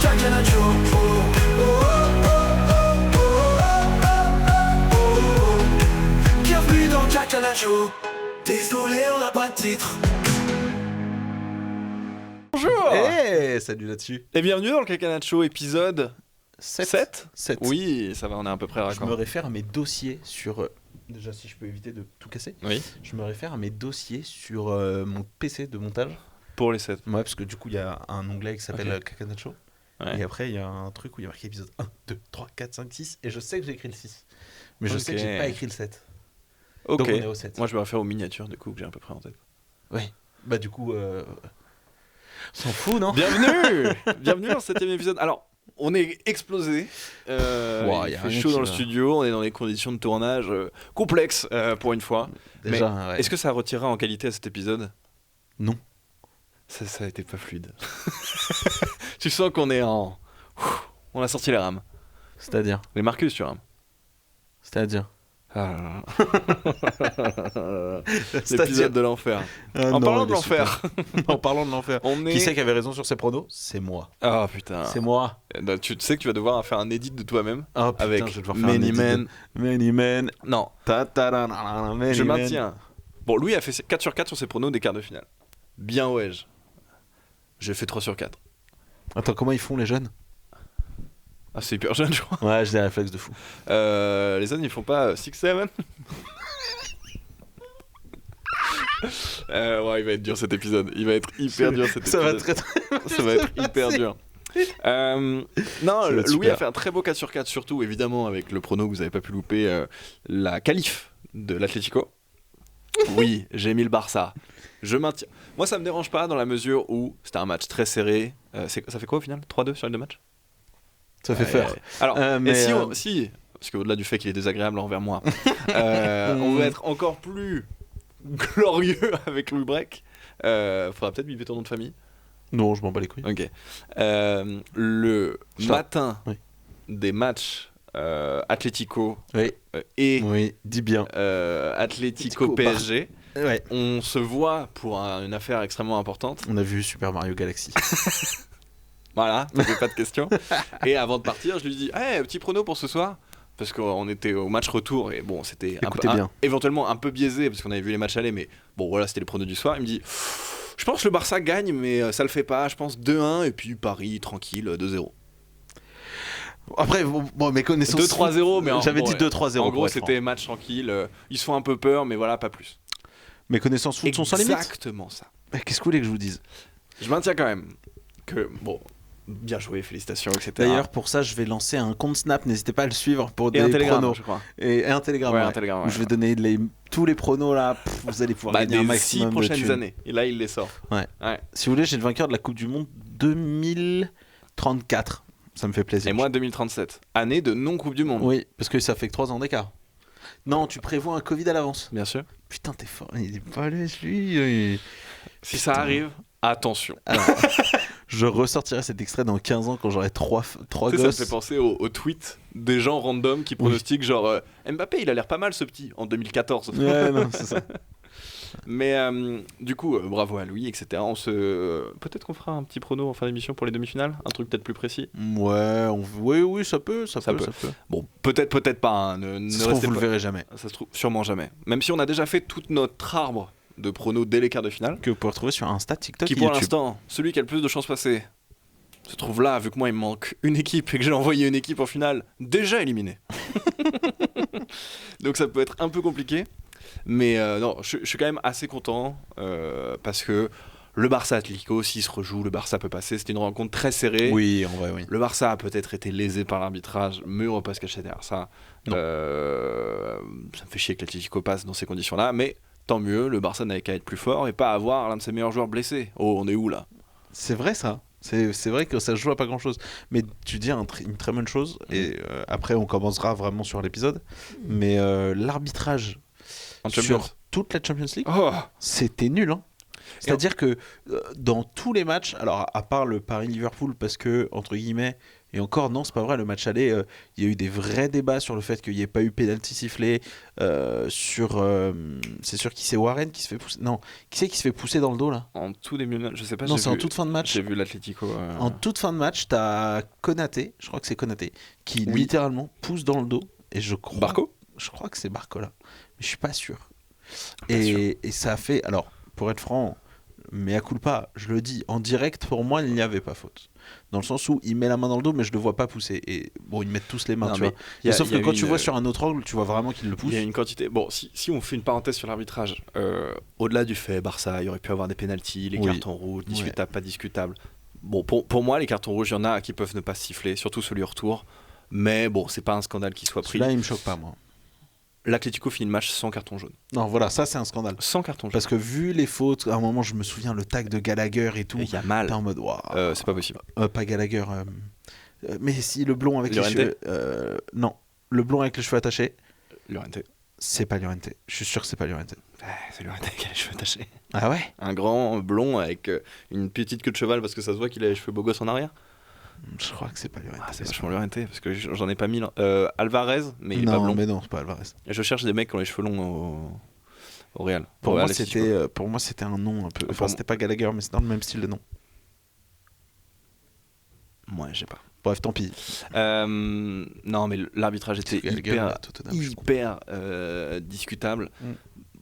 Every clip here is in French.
Jack Nacho. Bienvenue dans Jack Nacho. Désolé, on n'a pas de titre. Bonjour. Salut là-dessus. Et bienvenue dans le Kakanacho épisode 7. Oui, ça va, on est à peu près Je raccord. me réfère à mes dossiers sur... Déjà, si je peux éviter de tout casser. Oui. Je me réfère à mes dossiers sur mon PC de montage. Pour les 7. Ouais, parce que du coup, il y a un onglet qui s'appelle Ok. Kakanacho. Ouais. Et après, il y a un truc où il y a marqué épisode 1, 2, 3, 4, 5, 6. Et je sais que j'ai écrit le 6. Mais je sais que j'ai pas écrit le 7. Ok. Donc on est au 7. Moi, je me réfère aux miniatures, du coup, que j'ai à peu près en tête. Ouais. Bah du coup... On s'en fout, non? Bienvenue. Bienvenue dans le 7ème épisode. Alors, on est explosé. Wow, il y a fait rien chaud qui dans le va. studio. On est dans des conditions de tournage complexes pour une fois. Déjà, Mais ouais. est-ce que ça retirera en qualité à cet épisode? Non. Ça a été pas fluide. Tu sens qu'on est en... On a sorti les rames. C'est-à-dire Les Marcus, tu rames. C'est-à-dire Ah là là. L'épisode de l'enfer. En parlant de l'enfer. En parlant de l'enfer. On est... Qui c'est qui avait raison sur ses pronos? C'est moi. Ah putain. C'est moi. Tu sais que tu vas devoir faire un edit de toi-même Oh, putain, avec je vais devoir faire Many un edit Men. de- Many Men. Non, Many je Men. maintiens. Bon, Louis a fait 4 sur 4 sur ses pronos des quarts de finale. Bien ouais. J'ai fait 3 sur 4. Attends, comment ils font les jeunes? Ah, c'est hyper jeune, je crois. Ouais, j'ai des réflexes de fou. Les jeunes, ils font pas 6-7. Ouais, il va être dur cet épisode. Il va être hyper dur cet Ça épisode. va très Ça va être hyper dur. Non, Ça va être Louis super. a fait un très beau 4 sur 4, surtout évidemment avec le prono que vous avez pas pu louper, la qualif de l'Atlético. Oui, j'ai mis le Barça. Je maintiens. Moi, ça me dérange pas dans la mesure où c'était un match très serré. Ça fait quoi au final? 3-2 sur les deux matchs? Ça fait peur. Alors, Mais, et si, parce qu'au-delà du fait qu'il est désagréable envers moi, on veut être encore plus glorieux avec Louis Brec. Faudra peut-être biper ton nom de famille. Non, je m'en bats les couilles. Ok. Le Stop. matin Oui. des matchs Atlético Oui, et oui, dis bien. Atlético Atlético, PSG, Ouais. on se voit pour une affaire extrêmement importante. On a vu Super Mario Galaxy. Voilà, t'avais pas de questions. Et avant de partir, je lui dis hey, petit prono pour ce soir. Parce qu'on était au match retour et bon, c'était Écoutez bien. éventuellement un peu biaisé parce qu'on avait vu les matchs aller, mais bon, voilà, c'était les pronos du soir. Il me dit je pense que le Barça gagne, mais ça le fait pas. Je pense 2-1 et puis Paris tranquille 2-0. Après, bon, mes connaissances... 2-3-0, mais J'avais dit ouais. 2-3-0. En pour gros, être c'était match tranquille. Ils se font un peu peur, mais voilà, pas plus. franc. Mes connaissances foot sont sans limite. Exactement ça. Mais qu'est-ce que vous voulez que je vous dise? Je maintiens quand même que, bon, bien joué, félicitations, etc. D'ailleurs, pour ça, je vais lancer un compte Snap. N'hésitez pas à le suivre pour et des un télégramme, pronos. je crois. Et un télégramme. Ouais, ouais. un télégramme, Où ouais. je vais donner tous les pronos là. Vous allez pouvoir Bah, gagner un des 6 maximum de prochaines thunes. années. Et là, il les sort. Si vous voulez, j'ai le vainqueur de la Coupe du Monde 2034. Ça me fait plaisir. Et moi, 2037. Année de non-Coupe du Monde. Oui, parce que ça fait que 3 ans d'écart. Non, tu prévois un Covid à l'avance. Bien sûr. Putain, t'es fort. Il est pas lui. lui. Si ça arrive, attention. Alors, je ressortirai cet extrait dans 15 ans quand j'aurai 3 Tu sais, ça me gosses. fait penser aux tweets des gens random qui pronostiquent genre Mbappé, il a l'air pas mal ce petit en 2014. Ouais, non, c'est ça. Mais du coup, bravo à Louis, etc. Peut-être qu'on fera un petit prono en fin d'émission pour les demi-finales, un truc peut-être plus précis. Ouais, oui, ça peut. Ça peut. Bon, peut-être pas. Hein. Ne Ça se trouve, restez vous le pas. verrez jamais. Ça se trouve sûrement jamais. Même si on a déjà fait tout notre arbre de pronos dès les quarts de finale, Que vous pouvez retrouver sur Insta, TikTok qui et pour YouTube. l'instant, celui qui a le plus de chances passées, se trouve là, vu que moi il me manque une équipe et que j'ai envoyé une équipe en finale déjà éliminée. Donc ça peut être un peu compliqué. Mais non, je suis quand même assez content parce que le Barça Atlético, s'il se rejoue, le Barça peut passer. C'était une rencontre très serrée. Oui, en vrai, oui. Le Barça a peut-être été lésé par l'arbitrage, mais on va pas se cacher derrière ça. Non. Ça me fait chier que l'Atlético passe dans ces conditions-là, mais tant mieux, le Barça n'avait qu'à être plus fort et pas avoir l'un de ses meilleurs joueurs blessés. Oh, on est où là? C'est vrai ça. C'est vrai que ça se joue à pas grand chose. Mais tu dis une très bonne chose, et après on commencera vraiment sur l'épisode. Mais l'arbitrage En Champions. sur toute la Champions League, Oh, c'était nul. Hein. C'est-à-dire que dans tous les matchs, alors à part le Paris-Liverpool, parce que, entre guillemets, et encore, non, c'est pas vrai, le match aller, il y a eu des vrais débats sur le fait qu'il n'y ait pas eu pénalty sifflé, c'est sûr qui c'est Warren qui se fait pousser. Non, qui c'est qui se fait pousser dans le dos là? En tout début de match, je sais pas. Non, j'ai c'est en vu- toute fin de match. J'ai vu l'Atlético. En toute fin de match, t'as Konaté, je crois que c'est Konaté, qui Oui. littéralement pousse dans le dos, et je crois. Barco. Je crois que c'est Barcola, mais je suis pas sûr. Pas sûr. Et ça a fait. Alors, pour être franc, mais à culpa, je le dis, en direct, pour moi, il n'y avait pas faute. Dans le sens où il met la main dans le dos, mais je le vois pas pousser. Et bon, ils mettent tous les mains, Non, tu mais vois. il y a- Sauf il y que a quand une- tu vois sur un autre angle, tu vois vraiment qu'il le pousse. Il y a une quantité. Bon, si on fait une parenthèse sur l'arbitrage, au-delà du fait, Barça, il y aurait pu avoir des pénaltys, les Oui. cartons rouges, discutables, pas discutables. Bon, pour moi, les cartons rouges, il y en a qui peuvent ne pas siffler, surtout celui au retour. Mais bon, c'est pas un scandale qui soit pris. Celui-là, il me choque pas, moi. L'Atlético finit le match sans carton jaune. Non, voilà, ça, c'est un scandale. Sans carton jaune. Parce que vu les fautes, à un moment, je me souviens le tag de Gallagher et tout. Et il y a mal. T'es en mode, waouh. C'est pas possible. Pas Gallagher. Mais si, le blond avec Llorente. les cheveux. Non, le blond avec les cheveux attachés, Llorente. c'est pas Llorente. Je suis sûr que c'est pas Llorente. C'est Llorente qui a les cheveux attachés. Ah ouais? Un grand blond avec une petite queue de cheval parce que ça se voit qu'il a les cheveux beaux gosses en arrière. Je crois que c'est pas Llorente. Ah, c'est vachement Llorente parce que j'en ai pas mis. Alvarez, mais il est pas Non, blond. mais non, c'est pas Alvarez. Et je cherche des mecs qui ont les cheveux longs au Real. Pour Au moi, Atlético. c'était un nom un peu. Pour Enfin, moi- c'était pas Gallagher, mais c'est dans le même style de nom. Ouais, je sais pas. Bref, tant pis. Non, mais l'arbitrage était Gallagher, il est hyper, à Tottenham, je crois. hyper discutable. Mm.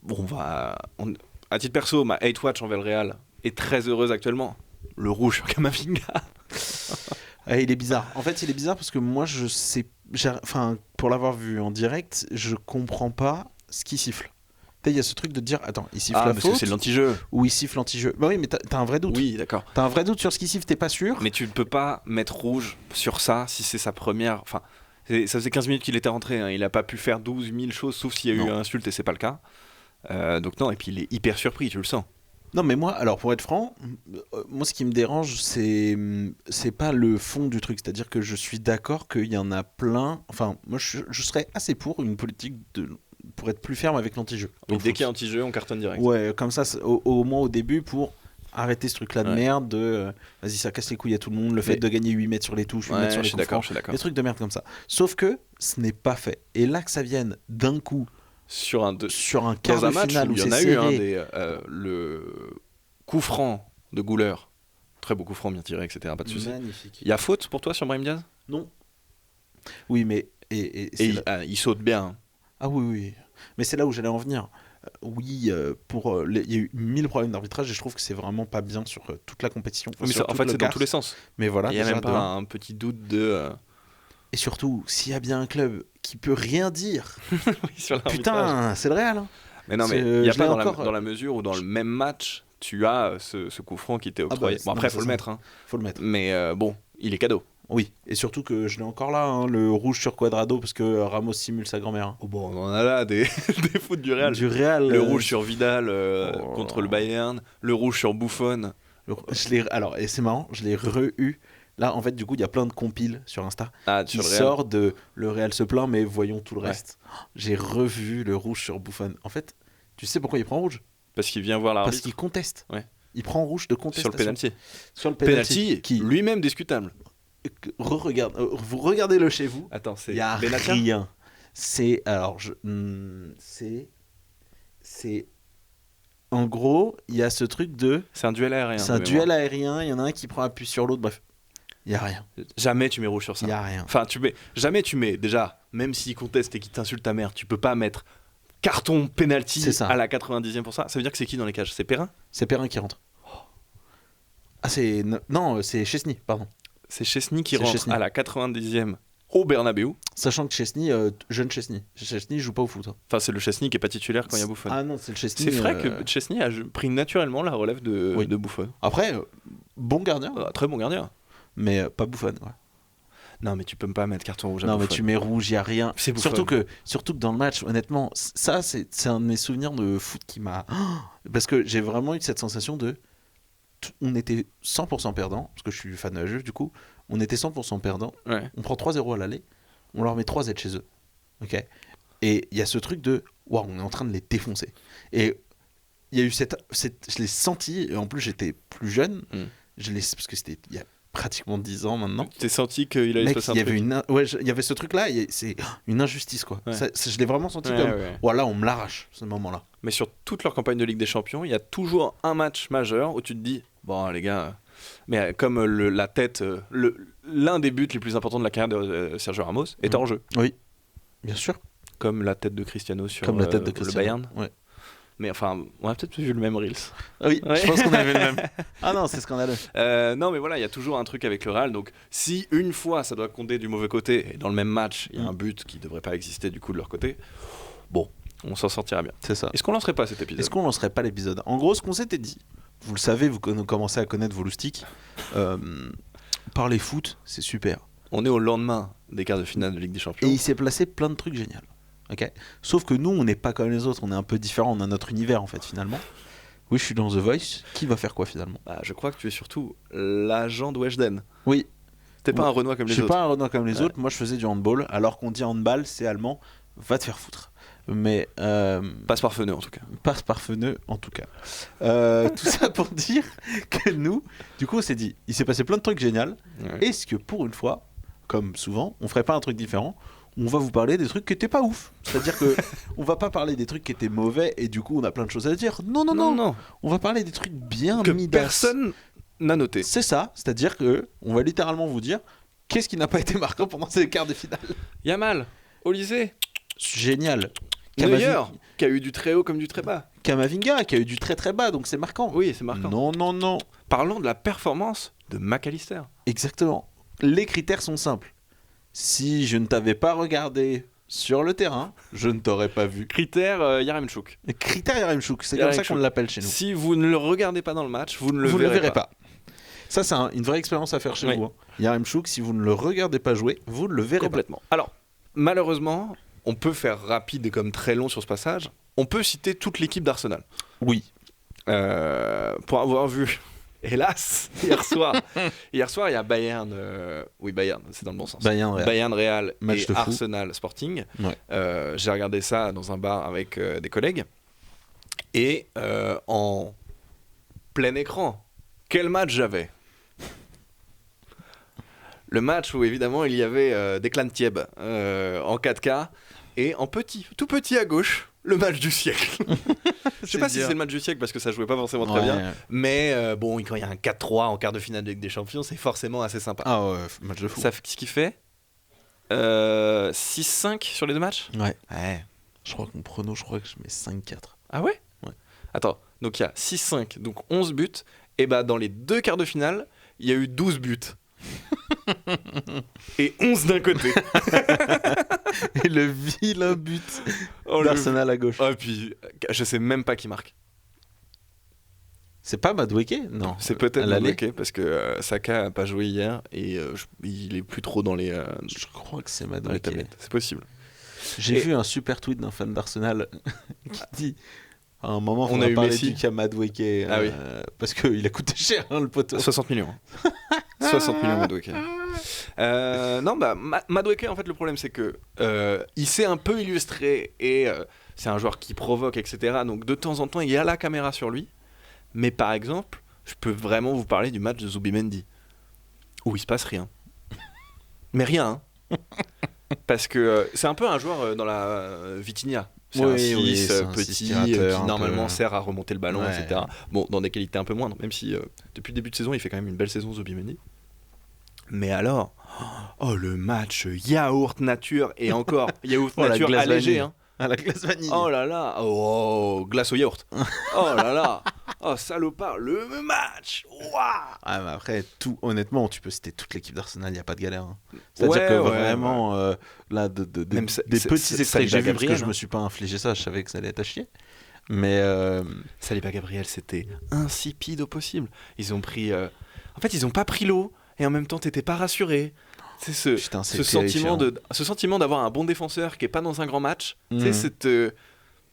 Bon, à titre perso, ma hate watch envers le Real est très heureuse actuellement. Le rouge sur Kamavinga. Ah, il est bizarre. En fait, il est bizarre parce que moi, je sais. Enfin, pour l'avoir vu en direct, je comprends pas ce qui siffle. Tu sais, il y a ce truc de dire, attends, il siffle la parce que faute c'est l'anti-jeu. ou il siffle l'anti-jeu. Bah oui, mais t'as un vrai doute. Oui, d'accord. T'as un vrai doute sur ce qui siffle, t'es pas sûr. Mais tu ne peux pas mettre rouge sur ça si c'est sa première. Enfin, ça faisait 15 minutes qu'il était rentré. Hein. Il a pas pu faire 12 000 choses sauf s'il y a eu Non. insulte et c'est pas le cas. Donc non, et puis il est hyper surpris, tu le sens. Non, mais moi, alors pour être franc, moi ce qui me dérange, c'est pas le fond du truc. C'est-à-dire que je suis d'accord qu'il y en a plein. Enfin, moi je serais assez pour une politique pour être plus ferme avec l'anti-jeu. Oui, Au dès foot. qu'il y a anti-jeu, on cartonne direct. Ouais, comme ça, au moins au début, pour arrêter ce truc-là de Ouais. merde de vas-y, ça casse les couilles à tout le monde, le fait Mais- de gagner 8 mètres sur les touches, 8 Ouais, mètres sur je les suis coups d'accord, francs, je suis d'accord. des trucs de merde comme ça. Sauf que ce n'est pas fait. Et là, que ça vienne d'un coup Sur un sur un quart dans un de match finale où où il y en c'est a eu serré, le coup franc de Gouler, très beau coup franc bien tiré, etc. Pas de souci. magnifique. Il y a faute pour toi sur Brahim Diaz Non. Oui, mais et c'est et là- il saute bien. Hein. Ah oui, oui. Mais c'est là où j'allais en venir. Oui, il y a eu 1000 problèmes d'arbitrage et je trouve que c'est vraiment pas bien sur toute la compétition. Enfin, Mais sur en toute fait, le c'est dans quart. tous les sens. Mais voilà, Il y a déjà, même de pas un. un petit doute de Et surtout, s'il y a bien un club qui peut rien dire, oui, sur l'arbitrage. putain, c'est le Real. Hein. Mais non, mais c'est- il y a je pas l'ai dans, encore, dans la mesure où dans le même match, tu as ce coup franc qui t'est bah, octroyé. c'est- Bon, non, après, c'est faut le ça. mettre. Hein. Faut le mettre. Mais bon, il est cadeau. Oui, et surtout que je l'ai encore là, hein, le rouge sur Quadrado, parce que Ramos simule sa grand-mère. Hein. Oh, bon, on en a là des, des fautes du Real. Du Real. Le rouge sur Vidal Oh. contre le Bayern, le rouge sur Buffon. Alors, et c'est marrant, je l'ai re-eu. Là, en fait, du coup, il y a plein de compiles sur Insta Ah, qui sur le Real. sortent de le Real se plaint, mais voyons tout le Ouais. reste. J'ai revu le rouge sur Buffon. En fait, tu sais pourquoi il prend rouge? Parce qu'il vient voir Parce l'arbitre qu'il conteste. Ouais. Il prend rouge de sur contestation. le penalty. Sur le penalty. Penalty, Qui lui-même discutable. regarde, vous regardez-le chez vous. Attends, c'est Il y a Benatia rien. C'est alors c'est en gros, il y a ce truc de C'est un duel aérien. c'est un de duel mémoire. aérien, il y en a un qui prend appui sur l'autre, bref. Il y a rien. Jamais tu mets rouge sur ça. Il y a rien. Enfin, jamais tu mets, déjà, même s'il conteste et qu'il t'insulte ta mère, tu peux pas mettre carton penalty C'est ça. à la 90e pour ça. Ça veut dire que c'est qui dans les cages? C'est Perrin? C'est Perrin qui rentre. Ah c'est non, c'est Chesney, pardon. C'est Chesney qui C'est rentre Chesney. à la 90e au Bernabeu. Sachant que Chesney jeune Chesney joue pas au foot. Hein. Enfin, c'est le Chesney qui est pas titulaire quand il y a Buffon. Ah non, c'est le Chesney. C'est vrai que Chesney a pris naturellement la relève de, Oui. de Buffon. Après bon gardien, Très bon gardien. mais pas Buffon. Ouais. Non, mais tu peux pas mettre carton rouge à Non mais Buffon. tu mets rouge, il y a rien. C'est Buffon. Surtout que dans le match, honnêtement, ça c'est un de mes souvenirs de foot qui m'a parce que j'ai vraiment eu cette sensation de on était 100% perdant parce que je suis fan de la Juve du coup, on était 100% perdant. Ouais. On prend 3-0 à l'aller, on leur met 3-Z chez eux. OK. Et il y a ce truc de waouh, on est en train de les défoncer. Et il y a eu je l'ai senti, et en plus j'étais plus jeune, parce que c'était il y a pratiquement 10 ans maintenant. Tu t'es senti qu'il allait se Mec, passer un il y avait truc. il y avait ce truc-là, c'est une injustice, quoi. Ouais. Je l'ai vraiment senti Ouais, comme, ouais. voilà, on me l'arrache, ce moment-là. Mais sur toute leur campagne de Ligue des Champions, il y a toujours un match majeur où tu te dis, bon les gars, mais comme la tête, l'un des buts les plus importants de la carrière de Sergio Ramos est hors jeu, Oui, bien sûr. comme la tête de Cristiano sur Comme la tête de le Cristiano. Bayern. Ouais. Mais enfin, on a peut-être vu le même Reels. Ah oui, Ouais. je pense qu'on avait le même. Ah non, c'est scandaleux. Non, mais voilà, il y a toujours un truc avec le Real. Donc, si une fois ça doit compter du mauvais côté, et dans le même match, il y a un but qui devrait pas exister du coup de leur côté, bon, on s'en sortira bien. C'est ça. Est-ce qu'on lancerait pas cet épisode? Est-ce qu'on lancerait pas l'épisode? En gros, ce qu'on s'était dit, vous le savez, vous commencez à connaître vos loustiques, parler foot, c'est super. On est au lendemain des quarts de finale de Ligue des Champions. Et il s'est placé plein de trucs géniaux. Ok. Sauf que nous, on n'est pas comme les autres, on est un peu différent, on a notre univers en fait finalement. Oui, je suis dans The Voice. Qui va faire quoi finalement? Bah, je crois que tu es surtout l'agent de Weshden. Oui. T'es pas Ouais. un Renoir comme Je les suis autres. pas un Renoir comme les Ouais. autres. Moi, je faisais du handball. Alors qu'on dit handball, c'est allemand. Va te faire foutre. Mais Passe parfeneux en tout cas. passe parfeneux en tout cas. Tout ça pour dire que nous, du coup, on s'est dit, il s'est passé plein de trucs géniaux. Ouais. Est-ce que pour une fois, comme souvent, on ferait pas un truc différent? On va vous parler des trucs qui étaient pas ouf. C'est-à-dire que on va pas parler des trucs qui étaient mauvais et du coup on a plein de choses à dire. Non, non, non. On va parler des trucs bien Que midas. personne n'a noté. C'est ça. C'est-à-dire que on va littéralement vous dire qu'est-ce qui n'a pas été marquant pendant ces quarts de finale. Yamal, Olysée, Génial. Neuer, qui a eu du très haut comme du très bas. Kamavinga qui a eu du très très bas, donc c'est marquant. Oui, c'est marquant. Non, non, non. Parlons de la performance de McAllister. Exactement. Les critères sont simples. Si je ne t'avais pas regardé sur le terrain, je ne t'aurais pas vu. Critère Yaremchuk. Critère Yaremchuk, c'est comme ça Yaremchuk. qu'on l'appelle chez nous. Si vous ne le regardez pas dans le match, vous ne le Vous ne verrez, le verrez pas. Ça, c'est une vraie expérience à faire chez Oui. vous. Hein. Yaremchuk, si vous ne le regardez pas jouer, vous ne le verrez Complètement. Alors, malheureusement, on peut faire rapide et comme très long sur ce passage. On peut citer toute l'équipe d'Arsenal. pas. Oui. Pour avoir vu, hélas, hier soir, il y a Bayern. Oui, Bayern, c'est dans le bon sens. Bayern Real. Bayern Real Match et de fou. Arsenal Sporting. Ouais. J'ai regardé ça dans un bar avec des collègues. Et en plein écran, quel match j'avais? Le match où évidemment il y avait Declan Thieb en 4K et en petit, tout petit à gauche, le match du siècle. Je sais pas si c'est le match du siècle parce que ça jouait pas forcément très bien, mais bon, quand il y a un 4-3 en quart de finale de Ligue des Champions, c'est forcément assez sympa. Ah ouais, match de fou. Ça fait ce qui fait 6-5 sur les deux matchs. Ouais. Ouais. Je crois que mon prono, je crois que je mets 5-4. Ah ouais? Ouais. Attends, donc il y a 6-5, donc 11 buts. Et bah dans les deux quarts de finale, il y a eu 12 buts. Et 11 d'un côté. Et le vilain but Oh, d'Arsenal à gauche. Oh, et puis, je sais même pas qui marque. C'est pas Madueke? Non. C'est peut-être à l'aller. Madueke parce que Saka a pas joué hier et il est plus trop dans les, Je crois que c'est dans les Madueke. tablettes. C'est possible. J'ai Et- vu un super tweet d'un fan d'Arsenal qui dit à un moment On on a a eu parlé Messi. du cas Madueke Ah oui. parce qu'il a coûté cher hein, le poteau. 60 millions. 60 millions Madueke. Non, bah Madueke, en fait, le problème c'est que il s'est un peu illustré et c'est un joueur qui provoque, etc. Donc de temps en temps, il y a la caméra sur lui. Mais par exemple, je peux vraiment vous parler du match de Zubimendi où il se passe rien. Mais rien. Hein. Parce que c'est un peu un joueur dans la Vitinha. C'est un 6 c'est un petit 6 tirateur, qui un normalement peu. sert à remonter le ballon, Ouais. etc. Bon, dans des qualités un peu moindres, même si depuis le début de saison, il fait quand même une belle saison Zubimendi. Mais alors, oh le match yaourt nature et encore yaourt Oh, la nature glace allégé. vanille. Hein. À la glace vanille. Oh là là, oh glace au yaourt. Oh là là, oh salopard, le match. Ouah. Ah, mais après, honnêtement, tu peux citer toute l'équipe d'Arsenal, il n'y a pas de galère. Hein. C'est-à-dire Ouais, que ouais, vraiment, là, Même des petits extraits que Saliba j'ai vus, parce que Gabriel, je hein. me suis pas infligé ça, je savais que ça allait être à chier. Mais Saliba Gabriel, c'était insipide au possible. Ils ont pris. En fait, ils ont pas pris l'eau et en même temps, t'étais pas rassuré. C'est putain, c'est ce sentiment terrifiant. ce sentiment d'avoir un bon défenseur qui est pas dans un grand match. Tu Mhm. sais,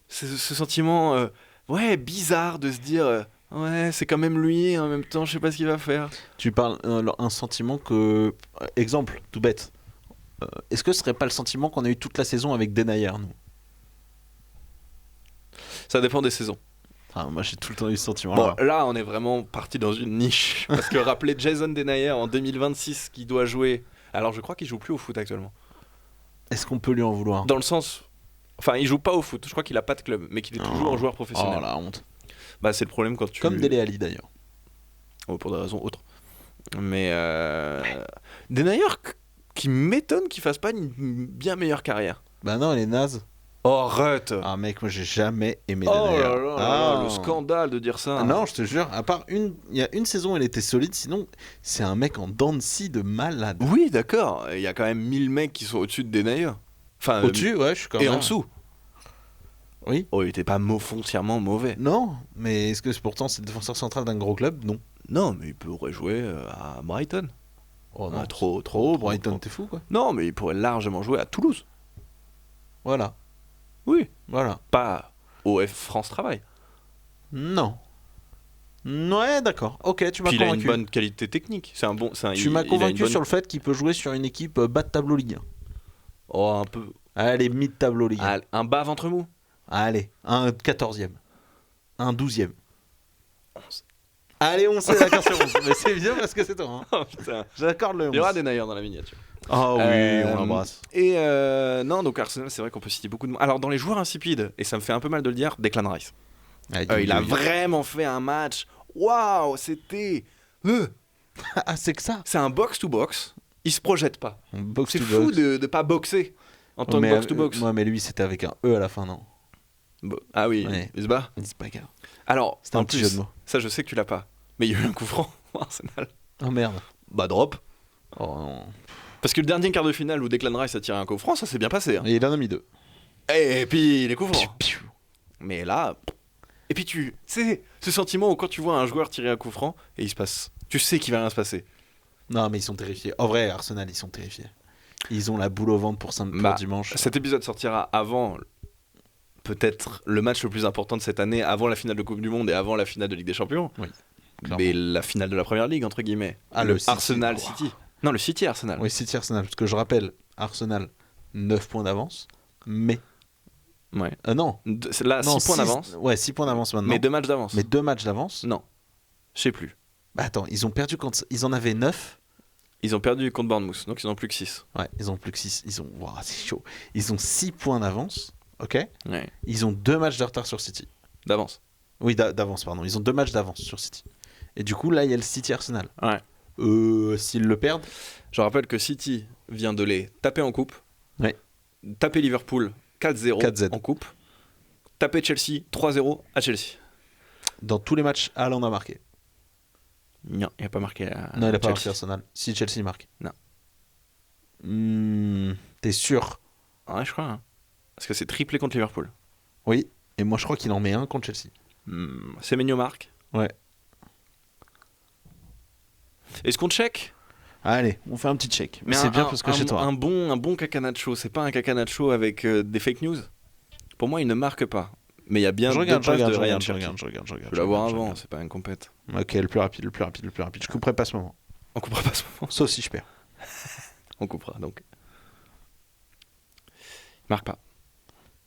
ce sentiment ouais bizarre de se dire ouais c'est quand même lui et en même temps je sais pas ce qu'il va faire. Tu parles un sentiment que. Exemple, tout bête. Est-ce que ce serait pas le sentiment qu'on a eu toute la saison avec Denayer, nous? Ça dépend des saisons. Enfin, moi j'ai tout le temps eu ce sentiment. Bon, là, on est vraiment parti dans une niche. Parce que rappeler Jason Denayer en 2026 qui doit jouer. Alors, je crois qu'il joue plus au foot actuellement. Est-ce qu'on peut lui en vouloir? Dans le sens. Enfin, il joue pas au foot. Je crois qu'il a pas de club, mais qu'il est toujours un joueur professionnel. Oh la honte. Bah, c'est le problème quand tu. Comme Dele Alli d'ailleurs. Oh, pour des raisons autres. Mais. Denayer qui m'étonne qu'il fasse pas une bien meilleure carrière. Bah non, elle est naze. Oh, arrête! Ah mec, moi j'ai jamais aimé Oh Denayer. là là là là, le scandale de dire ça. Ah non, je te jure, à part il y a une saison, elle était solide, sinon c'est un mec en dents de scie de malade. Oui, d'accord. Il y a quand même 1000 mecs qui sont au-dessus de Denayer. Enfin, Au-dessus, ouais, je suis quand et même. en dessous. Oui. Oh, il était pas foncièrement mauvais. Non, mais est-ce que pourtant c'est le défenseur central d'un gros club? Non. Non, mais il pourrait jouer à Brighton. Oh Ah, trop, Brighton, trop. t'es fou quoi. Non, mais il pourrait largement jouer à Toulouse. Voilà, Oui. voilà. Pas au F France Travail. Non. Ouais, d'accord. Ok, tu m'as Puis il a une convaincu. bonne qualité technique. C'est un bon. Tu m'as convaincu sur le fait qu'il peut jouer sur une équipe bas de tableau Ligue 1. Oh, un peu. Allez, mid-tableau Ligue 1. Ah, un bas ventre mou. Allez, un 14e. Un 12e. Allez, on sait, d'accord, c'est 11. Mais c'est bien parce que c'est toi. Hein. Oh putain. J'accorde le 11. Il y aura des Denayer dans la miniature. Ah oui, on l'embrasse. Et non, donc Arsenal, c'est vrai qu'on peut citer beaucoup de. Alors, dans les joueurs insipides, et ça me fait un peu mal de le dire, Declan Rice. Il a vraiment fait un match. Waouh, c'était. Ah, c'est que ça. C'est un box-to-box. Il se projette pas. Box C'est to fou box. de pas boxer en tant que box-to-box. Moi, mais lui, c'était avec un E à la fin, non? Ah oui, Ouais. il se bat. C'est pas grave. Alors, C'était un en petit plus, jeu de mots. ça je sais que tu l'as pas. Mais il y a eu un coup franc au Arsenal. Oh merde. Bah drop. Oh non. Parce que le dernier quart de finale où Declan Rice a tiré un coup franc, ça s'est bien passé. Hein. Et il en a mis 2. Et puis les coups francs. Mais là. Et puis tu sais, ce sentiment où quand tu vois un joueur tirer un coup franc et il se passe. Tu sais qu'il va rien se passer. Non, mais ils sont terrifiés. En vrai, Arsenal, ils sont terrifiés. Ils ont la boule au ventre pour dimanche. Cet épisode sortira avant peut-être le match le plus important de cette année, avant la finale de Coupe du Monde et avant la finale de Ligue des Champions. Oui. Mais la finale de la Première Ligue, entre guillemets. Ah, le City. Arsenal City. Non, le City Arsenal. Oui, City Arsenal. Parce que je rappelle, Arsenal, 9 points d'avance. Mais. Ouais. Non. Là, Non, 6 points d'avance. Ouais, 6 points d'avance maintenant. Mais 2 matchs d'avance. Mais 2 matchs d'avance. Non. Je sais plus. Bah attends, ils ont perdu quand ils en avaient 9. Ils ont perdu contre Bournemouth, donc ils n'ont plus que 6. Ouais, ils ont plus que 6. Ils ont. Waouh, c'est chaud. Ils ont 6 points d'avance. Ok. Ouais. Ils ont 2 matchs de retard sur City. D'avance. Oui, d'avance, pardon. Ils ont 2 matchs d'avance sur City. Et du coup, là, il y a le City Arsenal. Ouais. S'ils le perdent. Je rappelle que City vient de les taper en coupe. Ouais. Taper Liverpool 4-0 4-Z. en coupe. Taper Chelsea 3-0 à Chelsea. Dans tous les matchs, Haaland a marqué. Non, il n'a pas marqué à Non, il a pas marqué Chelsea. Arsenal. Si Chelsea marque. Non. T'es sûr? Ouais, je crois. Hein. Parce que c'est triplé contre Liverpool. Oui. Et moi, je crois qu'il en met un contre Chelsea. Semenyo marque. Ouais. Est-ce qu'on check? Allez, on fait un petit check. Mais Mais c'est bien parce que chez toi. Un bon cacanaccio, c'est pas un cacanaccio avec des fake news. Pour moi, il ne marque pas. Mais il y a bien Je deux regarde, passes de je Ryan regarde. Cherki. Je Je vais l'avoir regarde. avant, c'est pas une compète. Ok, le plus rapide. Je couperai pas ce moment. On coupera pas ce moment. Sauf si je perds. On coupera donc. Il marque pas.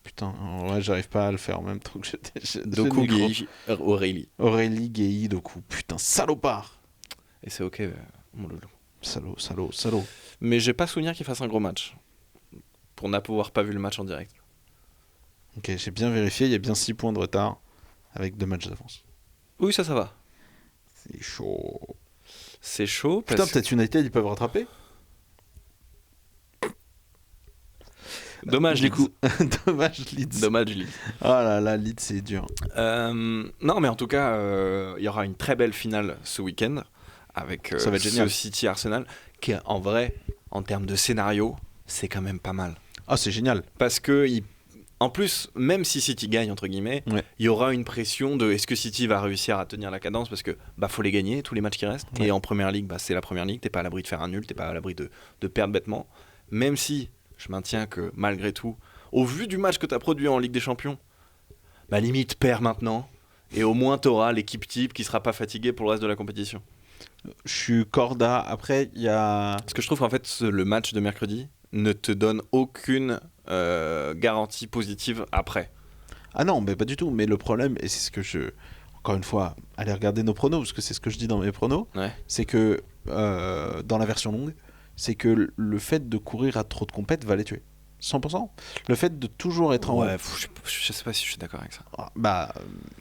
Putain, ouais, j'arrive pas à le faire en même temps que j'ai Doku, le micro. Gueye, Aurélie. Aurélie, Gueye, Doku. Putain, salopard. Et c'est ok, mon loulou. Salaud. Mais j'ai pas souvenir qu'il fasse un gros match. Pour n'avoir pas vu le match en direct. Ok, j'ai bien vérifié, il y a bien 6 points de retard avec 2 matchs d'avance. Oui, ça va. C'est chaud. C'est chaud. Putain, Parce... peut-être United, ils peuvent rattraper. Dommage, Du Leeds. coup, dommage Leeds. Dommage, Leeds. Oh là là, Leeds, c'est dur. Non, mais en tout cas, il y aura une très belle finale ce week-end avec Ça va être génial. ce City Arsenal qui, en vrai, en termes de scénario, c'est quand même pas mal. Ah, c'est génial. Parce que, en plus, même si City gagne, entre guillemets, Ouais. il y aura une pression de est-ce que City va réussir à tenir la cadence parce que faut les gagner, tous les matchs qui restent. Ouais. Et en première ligue, c'est la première ligue, t'es pas à l'abri de faire un nul, t'es pas à l'abri de perdre bêtement. Même si je maintiens que malgré tout, au vu du match que t'as produit en Ligue des Champions, limite perds maintenant. Et au moins t'auras l'équipe type qui sera pas fatiguée pour le reste de la compétition. Je suis corda. Après, il y a. Parce que je trouve qu'en fait, le match de mercredi ne te donne aucune garantie positive après. Ah non, mais pas du tout. Mais le problème, et c'est ce que encore une fois, allez regarder nos pronos, parce que c'est ce que je dis dans mes pronos, Ouais. c'est que dans la version longue, c'est que le fait de courir à trop de compètes va les tuer. 100%. Le fait de toujours être en haut. Ouais, je sais pas si je suis d'accord avec ça. Bah,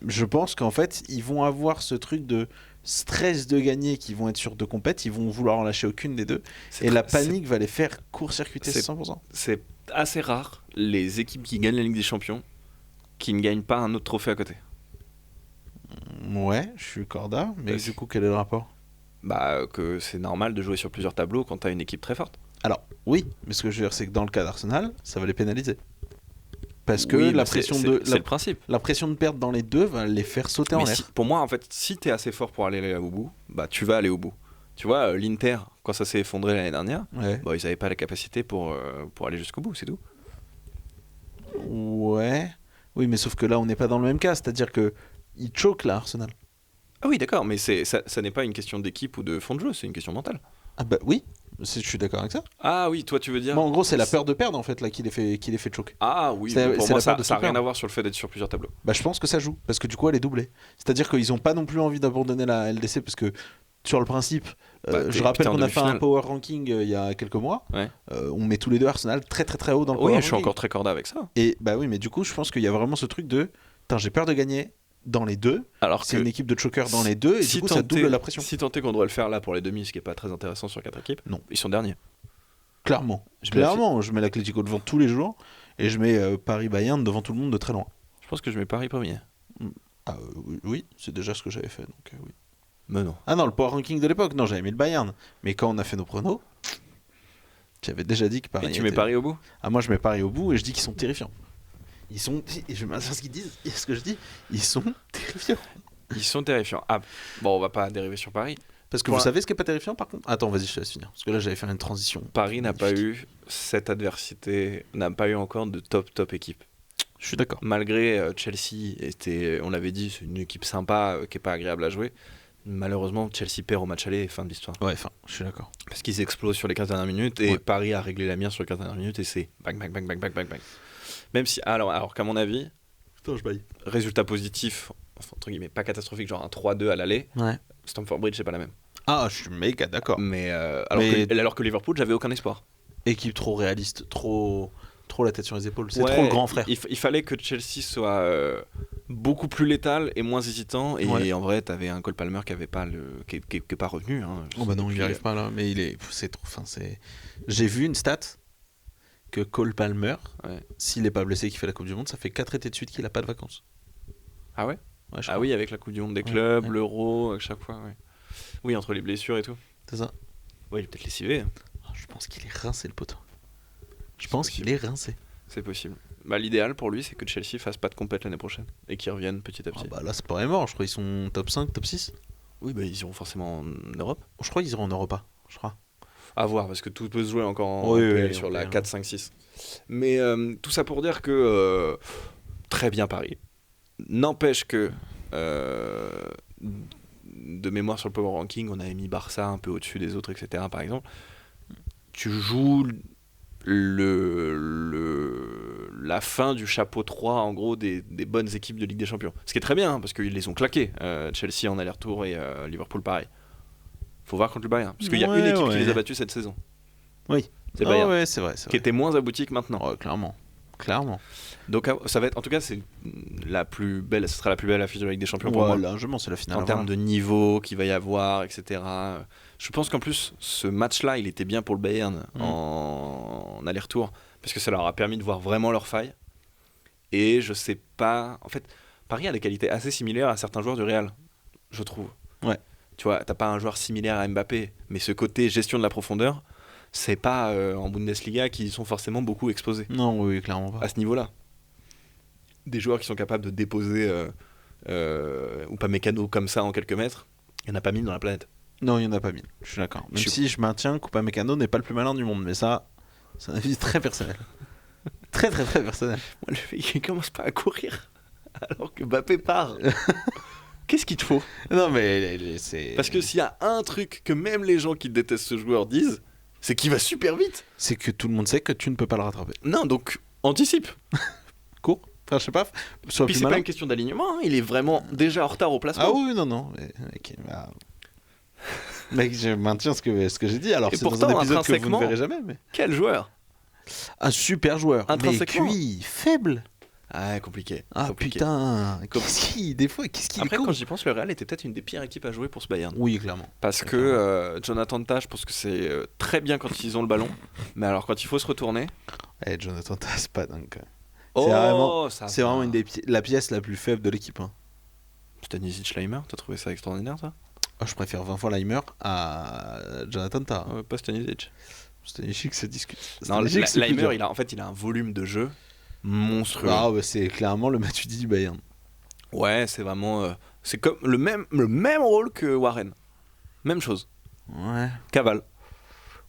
je pense qu'en fait, ils vont avoir ce truc de stress de gagner, qui vont être sur deux compètes, ils vont vouloir en lâcher aucune des deux, et la panique va les faire court-circuiter c'est- 100%. C'est assez rare les équipes qui gagnent la Ligue des Champions qui ne gagnent pas un autre trophée à côté. Ouais, je suis corda, mais Bah, du coup, quel est le rapport? Bah, que c'est normal de jouer sur plusieurs tableaux quand t'as une équipe très forte. Alors, oui, mais ce que je veux dire, c'est que dans le cas d'Arsenal, ça va les pénaliser. Parce que Oui, mais la c'est- pression c'est- de c'est le principe. la pression de perdre dans les deux va les faire sauter en Mais l'air. pour moi, en fait, si t'es assez fort pour aller au bout, bah tu vas aller au bout. Tu vois, l'Inter, quand ça s'est effondré l'année dernière, Ouais. bah, ils avaient pas la capacité pour aller jusqu'au bout, c'est tout. Ouais. Oui, mais sauf que là, on n'est pas dans le même cas. C'est-à-dire que il choque là, Arsenal. Ah oui, d'accord, mais ça n'est pas une question d'équipe ou de fond de jeu, c'est une question mentale. Ah bah oui, je suis d'accord avec ça. Ah oui, toi tu veux dire. Moi, en gros, c'est la peur de perdre en fait là qui les fait choquer. Ah oui, C'est- mais pour c'est moi la peur de ça a se rien perdre. à voir sur le fait d'être sur plusieurs tableaux. Bah, je pense que ça joue parce que du coup, elle est doublée. C'est-à-dire qu'ils ont pas non plus envie d'abandonner la LDC parce que sur le principe, Bah, je t'es rappelle en qu'on a fait un demi-finale. power ranking il y a quelques mois. Ouais. On met tous les deux Arsenal très très très haut dans le Oui, power je suis ranking. encore très corda avec ça. Et bah oui, mais du coup, je pense qu'il y a vraiment ce truc de, putain, j'ai peur de gagner dans les deux. Alors C'est que une équipe de choker dans les deux et si du coup, ça tant double est- la pression. Si tant est qu'on doit le faire là pour les demi, ce qui est pas très intéressant sur 4 équipes, Non. Ils sont derniers. Clairement. Je mets Clairement, je mets l'Atlético devant tous les jours et je mets Paris-Bayern devant tout le monde de très loin. Je pense que je mets Paris premier. Ah oui, c'est déjà ce que j'avais fait. Donc, oui. Mais non. Ah non, le power ranking de l'époque, non, j'avais mis le Bayern. Mais quand on a fait nos pronos, j'avais déjà dit que Paris. Et tu mets était- Paris au bout. Ah, moi, je mets Paris au bout et je dis qu'ils sont terrifiants. Ils sont. Et je m'insère ce qu'ils disent, et ce que je dis, ils sont terrifiants. Ils sont terrifiants. Ah, bon, on va pas dériver sur Paris. Parce que Point. vous savez ce qui est pas terrifiant par contre. Attends, vas-y, je te laisse finir. Parce que là, j'allais faire une transition. Paris n'a pas Magnifique. eu cette adversité, n'a pas eu encore de top équipe. Je suis d'accord. Malgré Chelsea, était, on l'avait dit, c'est une équipe sympa qui est pas agréable à jouer. Malheureusement, Chelsea perd au match aller et fin de l'histoire. Ouais, enfin, je suis d'accord. Parce qu'ils explosent sur les 15 dernières minutes et Ouais. Paris a réglé la mire sur les 15 dernières minutes et c'est bang, bang, bang, bang, bang, bang, bang. Même si, alors qu'à mon avis, Putain, je baille. résultat positif, enfin, entre guillemets, pas catastrophique, genre un 3-2 à l'aller, Ouais. Stamford Bridge, c'est pas la même. Ah, je suis méga d'accord. Mais, Mais- alors que Liverpool, j'avais aucun espoir. Équipe trop réaliste, trop la tête sur les épaules. C'est Ouais, trop le grand frère. Il fallait que Chelsea soit beaucoup plus létal et moins hésitant. Et Ouais. en vrai, t'avais un Cole Palmer qui avait pas qui est pas revenu. Hein, Oh bah non, il depuis- n'y arrive pas là. Mais c'est trop. Enfin, c'est. J'ai vu une stat que Cole Palmer, Ouais. s'il est pas blessé, qui fait la Coupe du Monde, ça fait 4 étés de suite qu'il a pas de vacances. Ah ouais. Ouais, je Ah crois. oui, avec la Coupe du Monde des Ouais, clubs, ouais. l'Euro, à chaque fois. Ouais. Oui, entre les blessures et tout. C'est ça. Ouais, il est peut-être lessivé. hein. Oh, je pense qu'il est rincé le poteau. Je pense possible. qu'il est rincé. C'est possible. Bah, l'idéal pour lui, c'est que Chelsea fasse pas de compète l'année prochaine et qu'ils reviennent petit à Ah petit. bah là, c'est pas vraiment mort. Je crois qu'ils sont top 5, top 6. Oui, bah, ils iront forcément en Europe. Je crois qu'ils iront en Europa. Je crois. À voir, parce que tout peut se jouer encore en Oui, PL oui, sur en la PL. 4, 5, 6. Mais tout ça pour dire que très bien Paris. N'empêche que de mémoire sur le Power Ranking, on avait mis Barça un peu au-dessus des autres, etc. Par exemple. Tu joues la fin du chapeau 3 en gros des bonnes équipes de Ligue des Champions. Ce qui est très bien, hein, parce qu'ils les ont claqués. Chelsea en aller-retour et Liverpool pareil. Faut voir contre le Bayern. Parce qu'il y a Ouais, une équipe qui ouais. les a battus cette saison. Oui. C'est le Ah Bayern. ouais, c'est vrai. C'est Qui vrai. était moins abouti que maintenant. Ouais, clairement. Clairement. Donc ça va être, en tout cas, c'est la plus belle, ce sera la plus belle affiche de la Ligue des Champions pour moi. Largement, c'est la finale. En à termes voir. de niveau qu'il va y avoir, etc. Je pense qu'en plus, ce match-là, il était bien pour le Bayern en aller-retour, parce que ça leur a permis de voir vraiment leurs failles. Et je sais pas. En fait, Paris a des qualités assez similaires à certains joueurs du Real, je trouve. Ouais. Tu vois, t'as pas un joueur similaire à Mbappé, mais ce côté gestion de la profondeur, c'est pas en Bundesliga qui sont forcément beaucoup exposés Non, oui, clairement pas. à ce niveau-là. Des joueurs qui sont capables de déposer ou pas mécano comme ça en quelques mètres, il n'y en a pas mille dans la planète. Non, il n'y en a pas 1000. Je suis d'accord. Même Je suis- si je maintiens qu'Upa Mécano n'est pas le plus malin du monde. Mais ça, c'est un avis très personnel. Très, très, très personnel. Moi, le mec, il commence pas à courir alors que Mbappé part. Qu'est-ce qu'il te faut? Non, mais c'est. Parce que s'il y a un truc que même les gens qui détestent ce joueur disent, c'est qu'il va super vite. C'est que tout le monde sait que tu ne peux pas le rattraper. Non, donc anticipe. Cours. Enfin, je sais pas. Soit Puis plus c'est pas malin. une question d'alignement, hein, il est vraiment déjà en retard au placement. Ah oui, non. Mec, mec, je maintiens ce que j'ai dit. Alors, Et c'est dans pourtant, un épisode que vous ne intrinsèquement- verrez jamais. Mais... Quel joueur! Un super joueur. Mais Intrinsèquement. QI faible. Ah, compliqué. Ah compliqué. putain. Des fois, qu'est-ce qu'il est Après, con. quand j'y pense, le Real était peut-être une des pires équipes à jouer pour ce Bayern. Oui, clairement. Parce que Jonathan Tah, je pense que c'est très bien quand ils ont le ballon. Mais alors, quand il faut se retourner. Eh, Jonathan, c'est pas dingue quand même. Oh, vraiment- ça C'est va. vraiment la pièce la plus faible de l'équipe. Hein. Stanisic Leimer, t'as trouvé ça extraordinaire, ça? Oh, je préfère 20 fois Leimer à Jonathan Tah. Pas Stanisic. Stanisic, ça discute. Non, Stanisic, c'est plus dur. Leimer, il a un volume de jeu monstrueux. Ah, ouais, c'est clairement le Matuidi du Bayern. Ouais, c'est vraiment. C'est comme le même rôle que Warren. Même chose. Ouais. Cavale.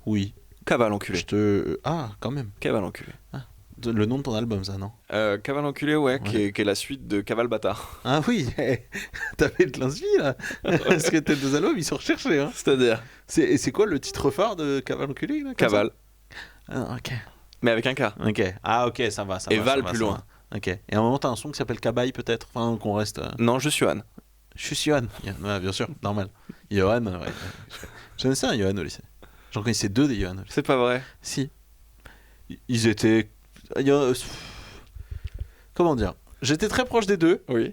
Oui. Cavale enculé. Ah, quand même. Cavale enculé. Le nom de ton album, ça, non? Cavale enculé, ouais, qui est la suite de Cavale bâtard. Ah oui, t'avais de l'inspi là. Parce que tes deux albums, ils sont recherchés. Hein. C'est-à-dire C'est quoi le titre phare de Cavale enculé là, comme Cavale. ça Ah, ok. Mais avec un K. Ok. Ah, ok, ça va. Ça Et va, Val ça va, plus ça loin. va. Ok. Et à un moment, t'as un son qui s'appelle Cabaye peut-être. Enfin, qu'on reste. Non, je suis Johan. Je suis Johan. Ouais, bien sûr, normal. Johan, ouais. J'en connaissais un Johan au lycée. J'en connaissais deux des Johan au lycée. C'est pas vrai. Si. Ils étaient. Comment dire? J'étais très proche des deux. Oui.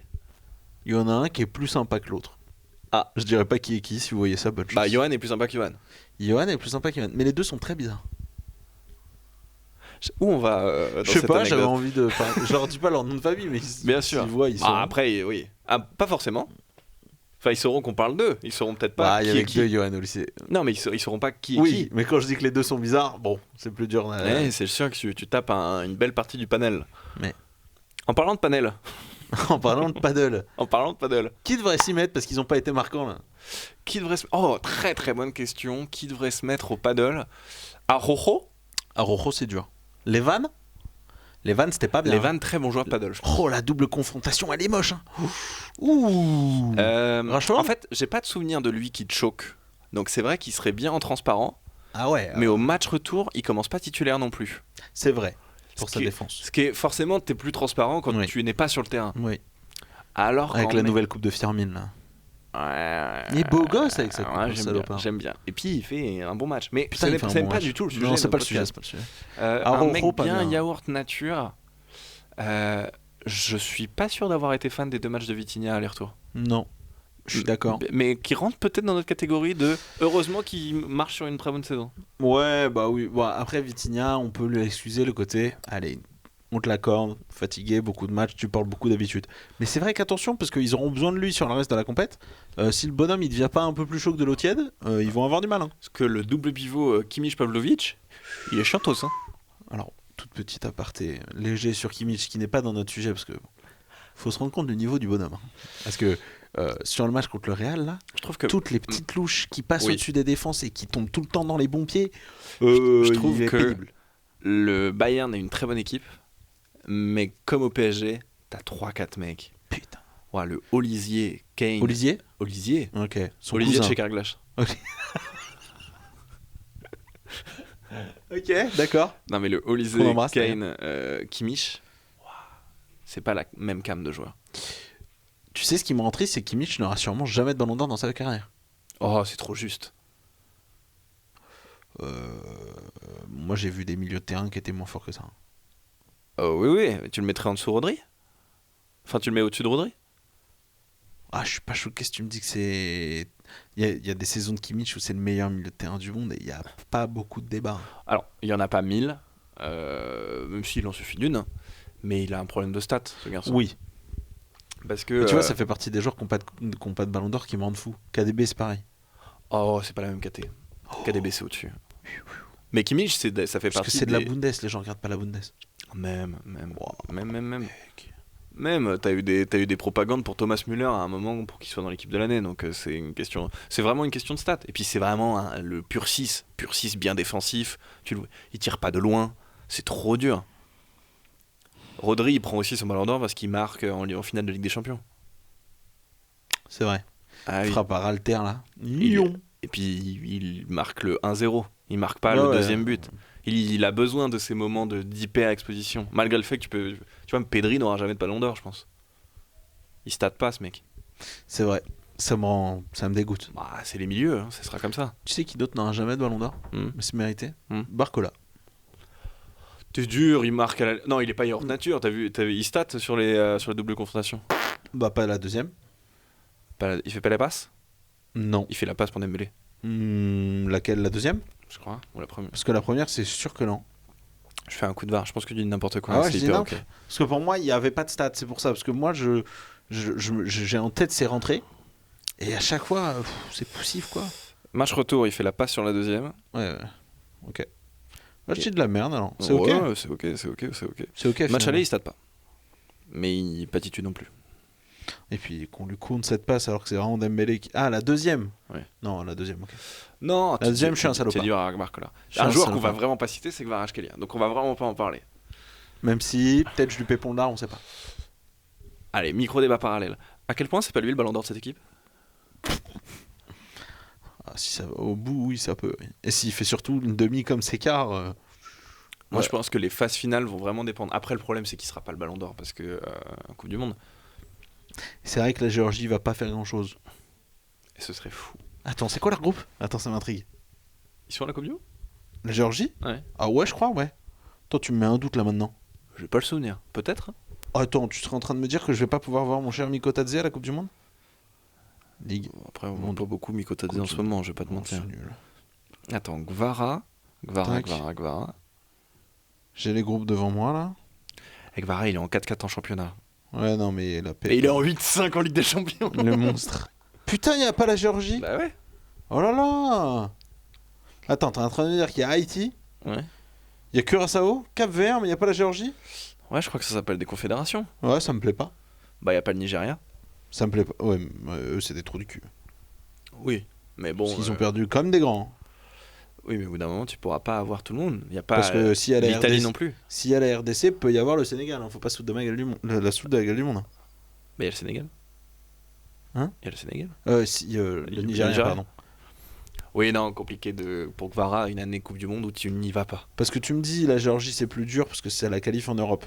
Il y en a un qui est plus sympa que l'autre. Ah. Je dirais pas qui est qui, si vous voyez ça, bonne chance. Bah, Johan est plus sympa que Johan. Johan est plus sympa qu'Johan. Mais les deux sont très bizarres. Où on va dans Je sais cette pas, anecdote j'avais envie de. Enfin, je leur dis pas leur nom de famille, mais Bien sûr. Ils voient, ils sont. Ah, après, oui. Ah, pas forcément. Enfin, ils sauront qu'on parle d'eux. Ils sauront peut-être pas Bah, il y qui est avait que qui. deux Johan au lycée. Non, mais ils sauront pas qui est Oui, qui. mais quand je dis que les deux sont bizarres, bon, c'est plus dur. Ouais, c'est sûr que tu tapes une belle partie du panel. Mais- En parlant de panel, En parlant de paddle, qui devrait s'y mettre parce qu'ils ont pas été marquants là? qui devrait se... Oh, très très bonne question. Qui devrait se mettre au paddle? Rojo. Rojo, c'est dur. Les vannes, c'était pas bien. Les Vannes, très bon joueur de paddle. Je pense. Oh, la double confrontation, elle est moche. Hein. Ouh. Rashford En fait, j'ai pas de souvenir de lui qui choque. Donc c'est vrai qu'il serait bien en transparent. Ah ouais. Mais au match retour, il commence pas titulaire non plus. C'est vrai. Pour Ce sa qui est- défense. Ce qui est forcément, t'es plus transparent quand Oui. tu n'es pas sur le terrain. Oui. Alors Avec qu'en la mai- nouvelle coupe de Firmine là. Ouais, Il est beau gosse avec sa coupe, ouais, le j'aime salopard. bien, j'aime bien. Et puis il fait un bon match. Mais Putain, ce il fait un n'est bon pas match. du tout le sujet. Non, c'est de pas le notre sujet, podcast. c'est pas le sujet. Un Rojo, mec pas bien bien. yaourt nature. Je suis pas sûr d'avoir été fan des deux matchs de Vitinha aller-retour. Non. Je suis d'accord. Mais qui rentre peut-être dans notre catégorie de heureusement qu'il marche sur une très bonne saison. Ouais, bah oui. Bon, après Vitinha, on peut lui excuser le côté. Allez, on te l'accorde, fatigué, beaucoup de matchs, tu parles beaucoup d'habitude. Mais c'est vrai qu'attention, parce qu'ils auront besoin de lui sur le reste de la compète. Si le bonhomme il devient pas un peu plus chaud que de l'eau tiède, ils vont avoir du mal. Hein. Parce que le double pivot Kimmich-Pavlovic, il est chantos. Hein. Alors, toute petite aparté, léger sur Kimmich, qui n'est pas dans notre sujet, parce que faut se rendre compte du niveau du bonhomme. Hein. Parce que sur le match contre le Real, là, Je trouve que toutes les petites louches qui passent Oui. au-dessus des défenses et qui tombent tout le temps dans les bons pieds, je trouve il est que pénible. le Bayern est une très bonne équipe, mais comme au PSG, t'as 3-4 mecs. Putain. Ouais, le Olisier, Kane. Olisier Olisier. Ok. Son Olisier de cousin. chez Carglass. Ok, d'accord. Non, mais le Qu'on Olisier, embrasse, Kane, Kimmich, c'est pas la même cam de joueur. Tu sais ce qui me rend triste, c'est que Kimmich n'aura sûrement jamais de ballon d'or dans sa carrière. Oh, c'est trop juste. Moi, j'ai vu des milieux de terrain qui étaient moins forts que ça. Oh, oui, oui. Tu le mettrais en dessous de Rodri? Enfin, tu le mets au-dessus de Rodri? Ah, je suis pas choqué si tu me dis que c'est. Il y a des saisons de Kimmich où c'est le meilleur milieu de terrain du monde et il n'y a pas beaucoup de débats. Alors, il y en a pas 1000, même s'il en suffit d'une, mais il a un problème de stats, ce garçon. Oui. Parce que. Mais tu vois, ça fait partie des joueurs qui n'ont pas de ballon d'or qui me rendent fou. KDB, c'est pareil. Oh, c'est pas la même KT. KDB, c'est au-dessus. Mais Kimmich, ça fait Parce que partie c'est de la des... Bundes, les gens regardent pas la Bundes. Même. Wow. Même. Même, t'as eu des propagandes pour Thomas Müller à un moment pour qu'il soit dans l'équipe de l'année, donc c'est vraiment une question de stats. Et puis c'est vraiment le pur 6 bien défensif, il tire pas de loin, c'est trop dur. Rodri, il prend aussi son ballon d'or parce qu'il marque en finale de Ligue des Champions. C'est vrai. Ah oui. Frappe par Alter là. Et puis il marque le 1-0, il marque pas Ouais, le ouais. deuxième but. Il a besoin de ces moments d'hyper exposition. Malgré le fait que tu vois, Pedri n'aura jamais de ballon d'or, je pense. Il state pas, ce mec. C'est vrai. Ça me dégoûte. Bah, c'est les milieux, hein, ça sera comme ça. Tu sais qui d'autre n'aura jamais de ballon d'or Hmm. mais c'est mérité Hmm. Barcola. T'es dur, il marque à la... Non, il est pas hors nature, t'as vu, il state sur les doubles confrontations. Bah, pas la deuxième. Il fait pas la passe. Non. Il fait la passe pour Dembélé, Laquelle? La deuxième? je crois, ou la première. Parce que la première, c'est sûr que non. Je fais un coup de VAR, je pense que tu dis n'importe quoi, Ah ouais, c'est je dis hyper non. ok. Parce que pour moi, il n'y avait pas de stats, c'est pour ça. Parce que moi, j'ai en tête ses rentrées. Et à chaque fois, c'est poussif, quoi. Match retour, il fait la passe sur la deuxième. Ouais. Ok. Moi, je dis de la merde, alors. C'est Ouais, ok. c'est ok, c'est ok, c'est ok. C'est ok. Match finalement. aller, il state pas. Mais il patitue non plus. Et puis qu'on lui compte cette passe alors que c'est vraiment Dembélé qui... Ah, la deuxième. Ouais. Non, la deuxième, ok. Non, La deuxième, je suis un salopard. C'est dur à Barcola. Je suis un Un joueur qu'on va salopard. vraiment pas citer, c'est Kvaratskhelia. Donc on va vraiment pas en parler. Même si, peut-être je lui paie Pondard, on sait pas. Allez, micro-débat parallèle. À quel point c'est pas lui le ballon d'or de cette équipe? Ah, si ça va au bout, oui, ça peut. Oui. Et s'il fait surtout une demi comme Sekar, Moi, ouais. je pense que les phases finales vont vraiment dépendre. Après, le problème, c'est qu'il sera pas le ballon d'or parce que en Coupe du Monde. c'est vrai que la Géorgie va pas faire grand-chose. Et ce serait fou. Attends, c'est quoi leur groupe? Attends, ça m'intrigue. Ils sont à la Coupe du Monde? La Géorgie? Ouais. Ah ouais, je crois, ouais. Toi, tu me mets un doute là maintenant. J'ai pas le souvenir. Peut-être. Oh, attends, tu serais en train de me dire que je vais pas pouvoir voir mon cher Mikotadze à la Coupe du Monde? Ligue. Après, on monte pas beaucoup Mikotadze en ce moment, je vais pas te Oh, mentir. c'est nul. Attends, Gvara. Tac. J'ai les groupes devant moi là. Et Gvara, il est en 4-4 en championnat. Ouais, non, mais la paix. Et il est en 8-5 en Ligue des Champions. Le monstre. Putain, y a pas la Géorgie? Bah ouais. Oh là là! Attends, t'es en train de me dire qu'il y a Haïti, Ouais. il y a Curaçao, Cap-Vert, mais il y a pas la Géorgie? Ouais, je crois que ça s'appelle des confédérations. Ouais, ça me plaît pas. Bah, y a pas le Nigeria. Ça me plaît pas. Ouais, mais, eux, c'est des trous du cul. Oui. Mais bon. Parce qu'ils ont perdu comme des grands. Oui, mais au bout d'un moment, tu pourras pas avoir tout le monde. Y a pas Parce que si elle est l'Italie RDC non plus. S'il y a la RDC, peut y avoir le Sénégal. Hein. Faut pas se foutre de ma gueule du monde. La soude de la gueule du monde. Hein. Mais il y a le Sénégal. Hein? Il y a le Sénégal. Le Le Nigeria, Nigeria. pardon. Oui, non, compliqué pour Gvara, une année Coupe du Monde où tu n'y vas pas. Parce que tu me dis, la Géorgie, c'est plus dur parce que c'est à la qualif en Europe.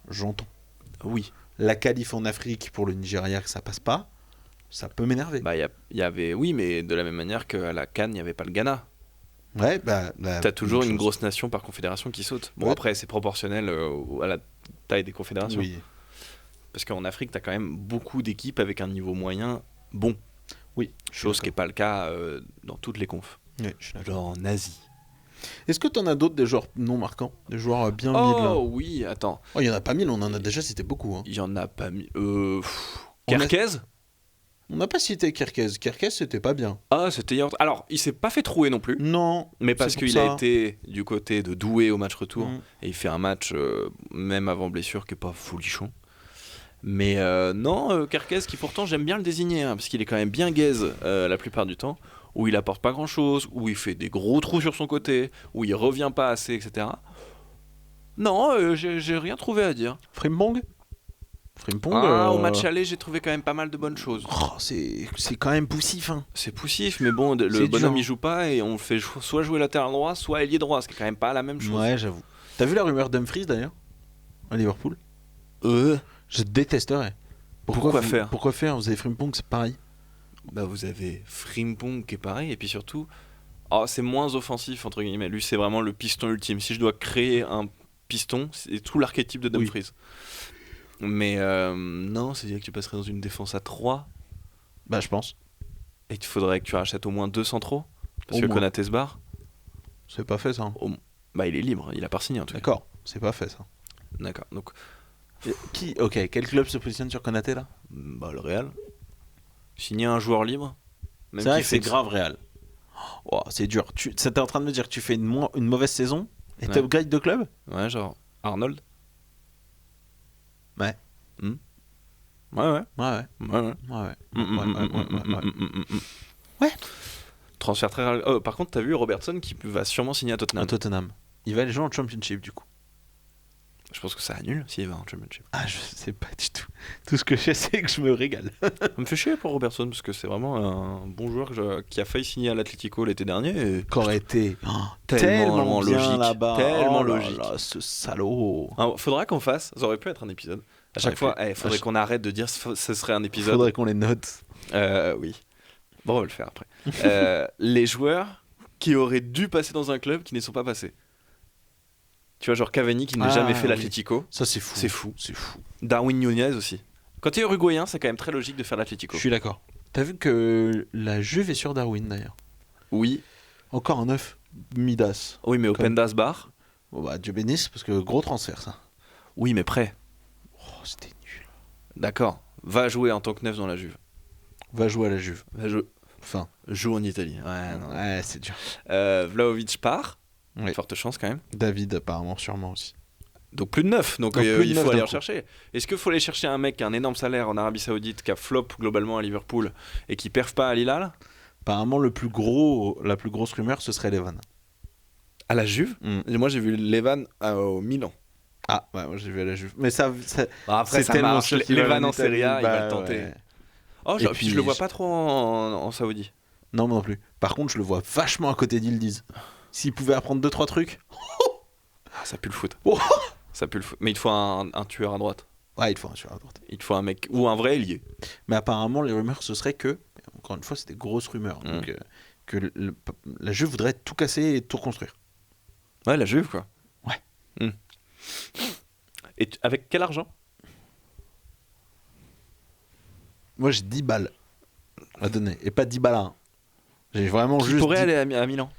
J'entends. Oui. La qualif en Afrique pour le Nigeria, que ça passe pas, ça peut m'énerver. Bah, y avait. Oui, mais de la même manière qu'à la CAN, il n'y avait pas le Ghana. Ouais, bah. T'as toujours même une chose. grosse nation par confédération qui saute. Bon, Ouais. après, c'est proportionnel à la taille des confédérations. Oui. Parce qu'en Afrique, t'as quand même beaucoup d'équipes avec un niveau moyen bon. Oui. Chose qui n'est pas le cas dans toutes les confs. Ouais, je suis d'accord. Genre en Asie. Est-ce que t'en as d'autres des joueurs non marquants? Des joueurs bien mid là? Oh oui, attends. Oh, il y en a pas mille, on en a déjà cité beaucoup. Hein. Il y en a pas mis. On a- Kerkez. On n'a pas cité Kerkez. Kerkez, c'était pas bien. Ah, c'était hier. Alors, il s'est pas fait trouer non plus. Non. Mais parce c'est pour qu'il ça. a été du côté de Doué au match retour. Mm. Et il fait un match, même avant blessure, qui est pas folichon. Mais non, Kerkez, qui pourtant j'aime bien le désigner, hein, parce qu'il est quand même bien gaze la plupart du temps, où il apporte pas grand chose, où il fait des gros trous sur son côté, où il revient pas assez, etc. Non, j'ai rien trouvé à dire. Frimpong Frimpong Au match aller, j'ai trouvé quand même pas mal de bonnes choses. Oh, c'est quand même poussif. Hein. C'est poussif, mais bon, le C'est bonhomme dur. il joue pas et on le fait soit jouer latéral droit, soit ailier droit, ce qui est quand même pas la même chose. Ouais, j'avoue. T'as vu la rumeur d'Humphries d'ailleurs à Liverpool? Je détesterais. Pourquoi faire Pourquoi faire? Vous avez Frimpong, c'est pareil. Bah vous avez Frimpong qui est pareil, et puis surtout, c'est moins offensif entre guillemets. Lui c'est vraiment le piston ultime. Si je dois créer un piston, c'est tout l'archétype de Dumfries. Mais non, c'est-à-dire que tu passerais dans une défense à 3 Bah, je pense. et il faudrait que tu rachètes au moins 2 centraux. Parce Au que moins. Konaté se barre. C'est pas fait ça. Hein. Bah il est libre, il a pas signé en tout cas. D'accord, c'est pas fait ça. D'accord. Donc Ok, quel club se positionne sur Konaté là? bah le Real. Signer un joueur libre. Même C'est vrai qui que c'est fait- grave réel. Oh, c'est dur. T'es en train de me dire que tu fais une mauvaise saison et Ouais. t'upgrades de club? Ouais, genre Arnold. Ouais. Ouais, ouais. Ouais, ouais. Ouais, ouais. Ouais. Ouais. Transfert très rare. Oh, par contre, t'as vu Robertson qui va sûrement signer à À Tottenham. Tottenham. Il va aller jouer en Championship du coup. Je pense que ça annule s'il va en Championship. Ah, je sais pas du tout. Tout ce que je sais, c'est que je me régale. Ça me fait chier pour Robertson parce que c'est vraiment un bon joueur qui a failli signer à l'Atlético l'été dernier. Et Qu'aurait été tellement bien logique. là-bas. Tellement Oh là logique. là, ce salaud. Faudra qu'on fasse, ça aurait pu être un épisode. À chaque fois, faudrait qu'on arrête de dire ce serait un épisode. Faudrait qu'on les note. Oui. Bon, on va le faire après. Les joueurs qui auraient dû passer dans un club qui ne sont pas passés. Tu vois, genre Cavani qui n'a jamais fait oui. l'Atlético. Ça, c'est fou. C'est fou. C'est fou. Darwin Nunez aussi. Quand tu es uruguayen, c'est quand même très logique de faire l'Atlético. Je suis d'accord. T'as vu que la Juve est sur Darwin d'ailleurs. Oui. Encore un 9. Midas. Oui, mais Comme- Opendas Bar. Bon, bah, Dieu bénisse, parce que gros transfert ça. Oui, mais prêt. Oh, c'était nul. D'accord. Va jouer en tant que neuf dans la Juve. Va jouer à la Juve. Va jouer. Enfin. Joue en Italie. Ouais, non. Ouais, c'est dur. Vlahovic part. Oui. Forte chance quand même. David, apparemment, sûrement aussi. Donc plus de 9. Donc Donc plus de il 9 faut aller d'un en coup. chercher. Est-ce qu'il faut aller chercher un mec qui a un énorme salaire en Arabie Saoudite, qui a flop globalement à Liverpool et qui perf pas à Hilal Apparemment, la plus grosse rumeur, ce serait Levan. à la Juve? Moi j'ai vu Levan au Milan. Ah, ouais, moi j'ai vu à la Juve. Mais ça Après c'est ça tellement marche. sûr qu'il va Levan en en Serie A, Italie, il va bah, le tenter. ouais. Oh, Et puis je le vois pas trop en Saoudi. Non, moi non plus. Par contre, je le vois vachement à côté d'Yildiz. S'il pouvait apprendre 2-3 trucs. Ah, ça pue le foot. Oh. Ça pue le foot. Mais il te faut un tueur à droite. Ouais, il faut un sur la droite. Il te faut un mec ou un vrai ailier. Mais apparemment, les rumeurs, ce serait que, encore une fois, c'est des grosses rumeurs. Donc, que la Juve voudrait tout casser et tout reconstruire. Ouais, la Juve quoi. Ouais. Et avec quel argent? Moi, j'ai 10 balles à donner. Et pas 10 balles à 1. J'ai vraiment Qui juste. pourrait 10... aller à Milan?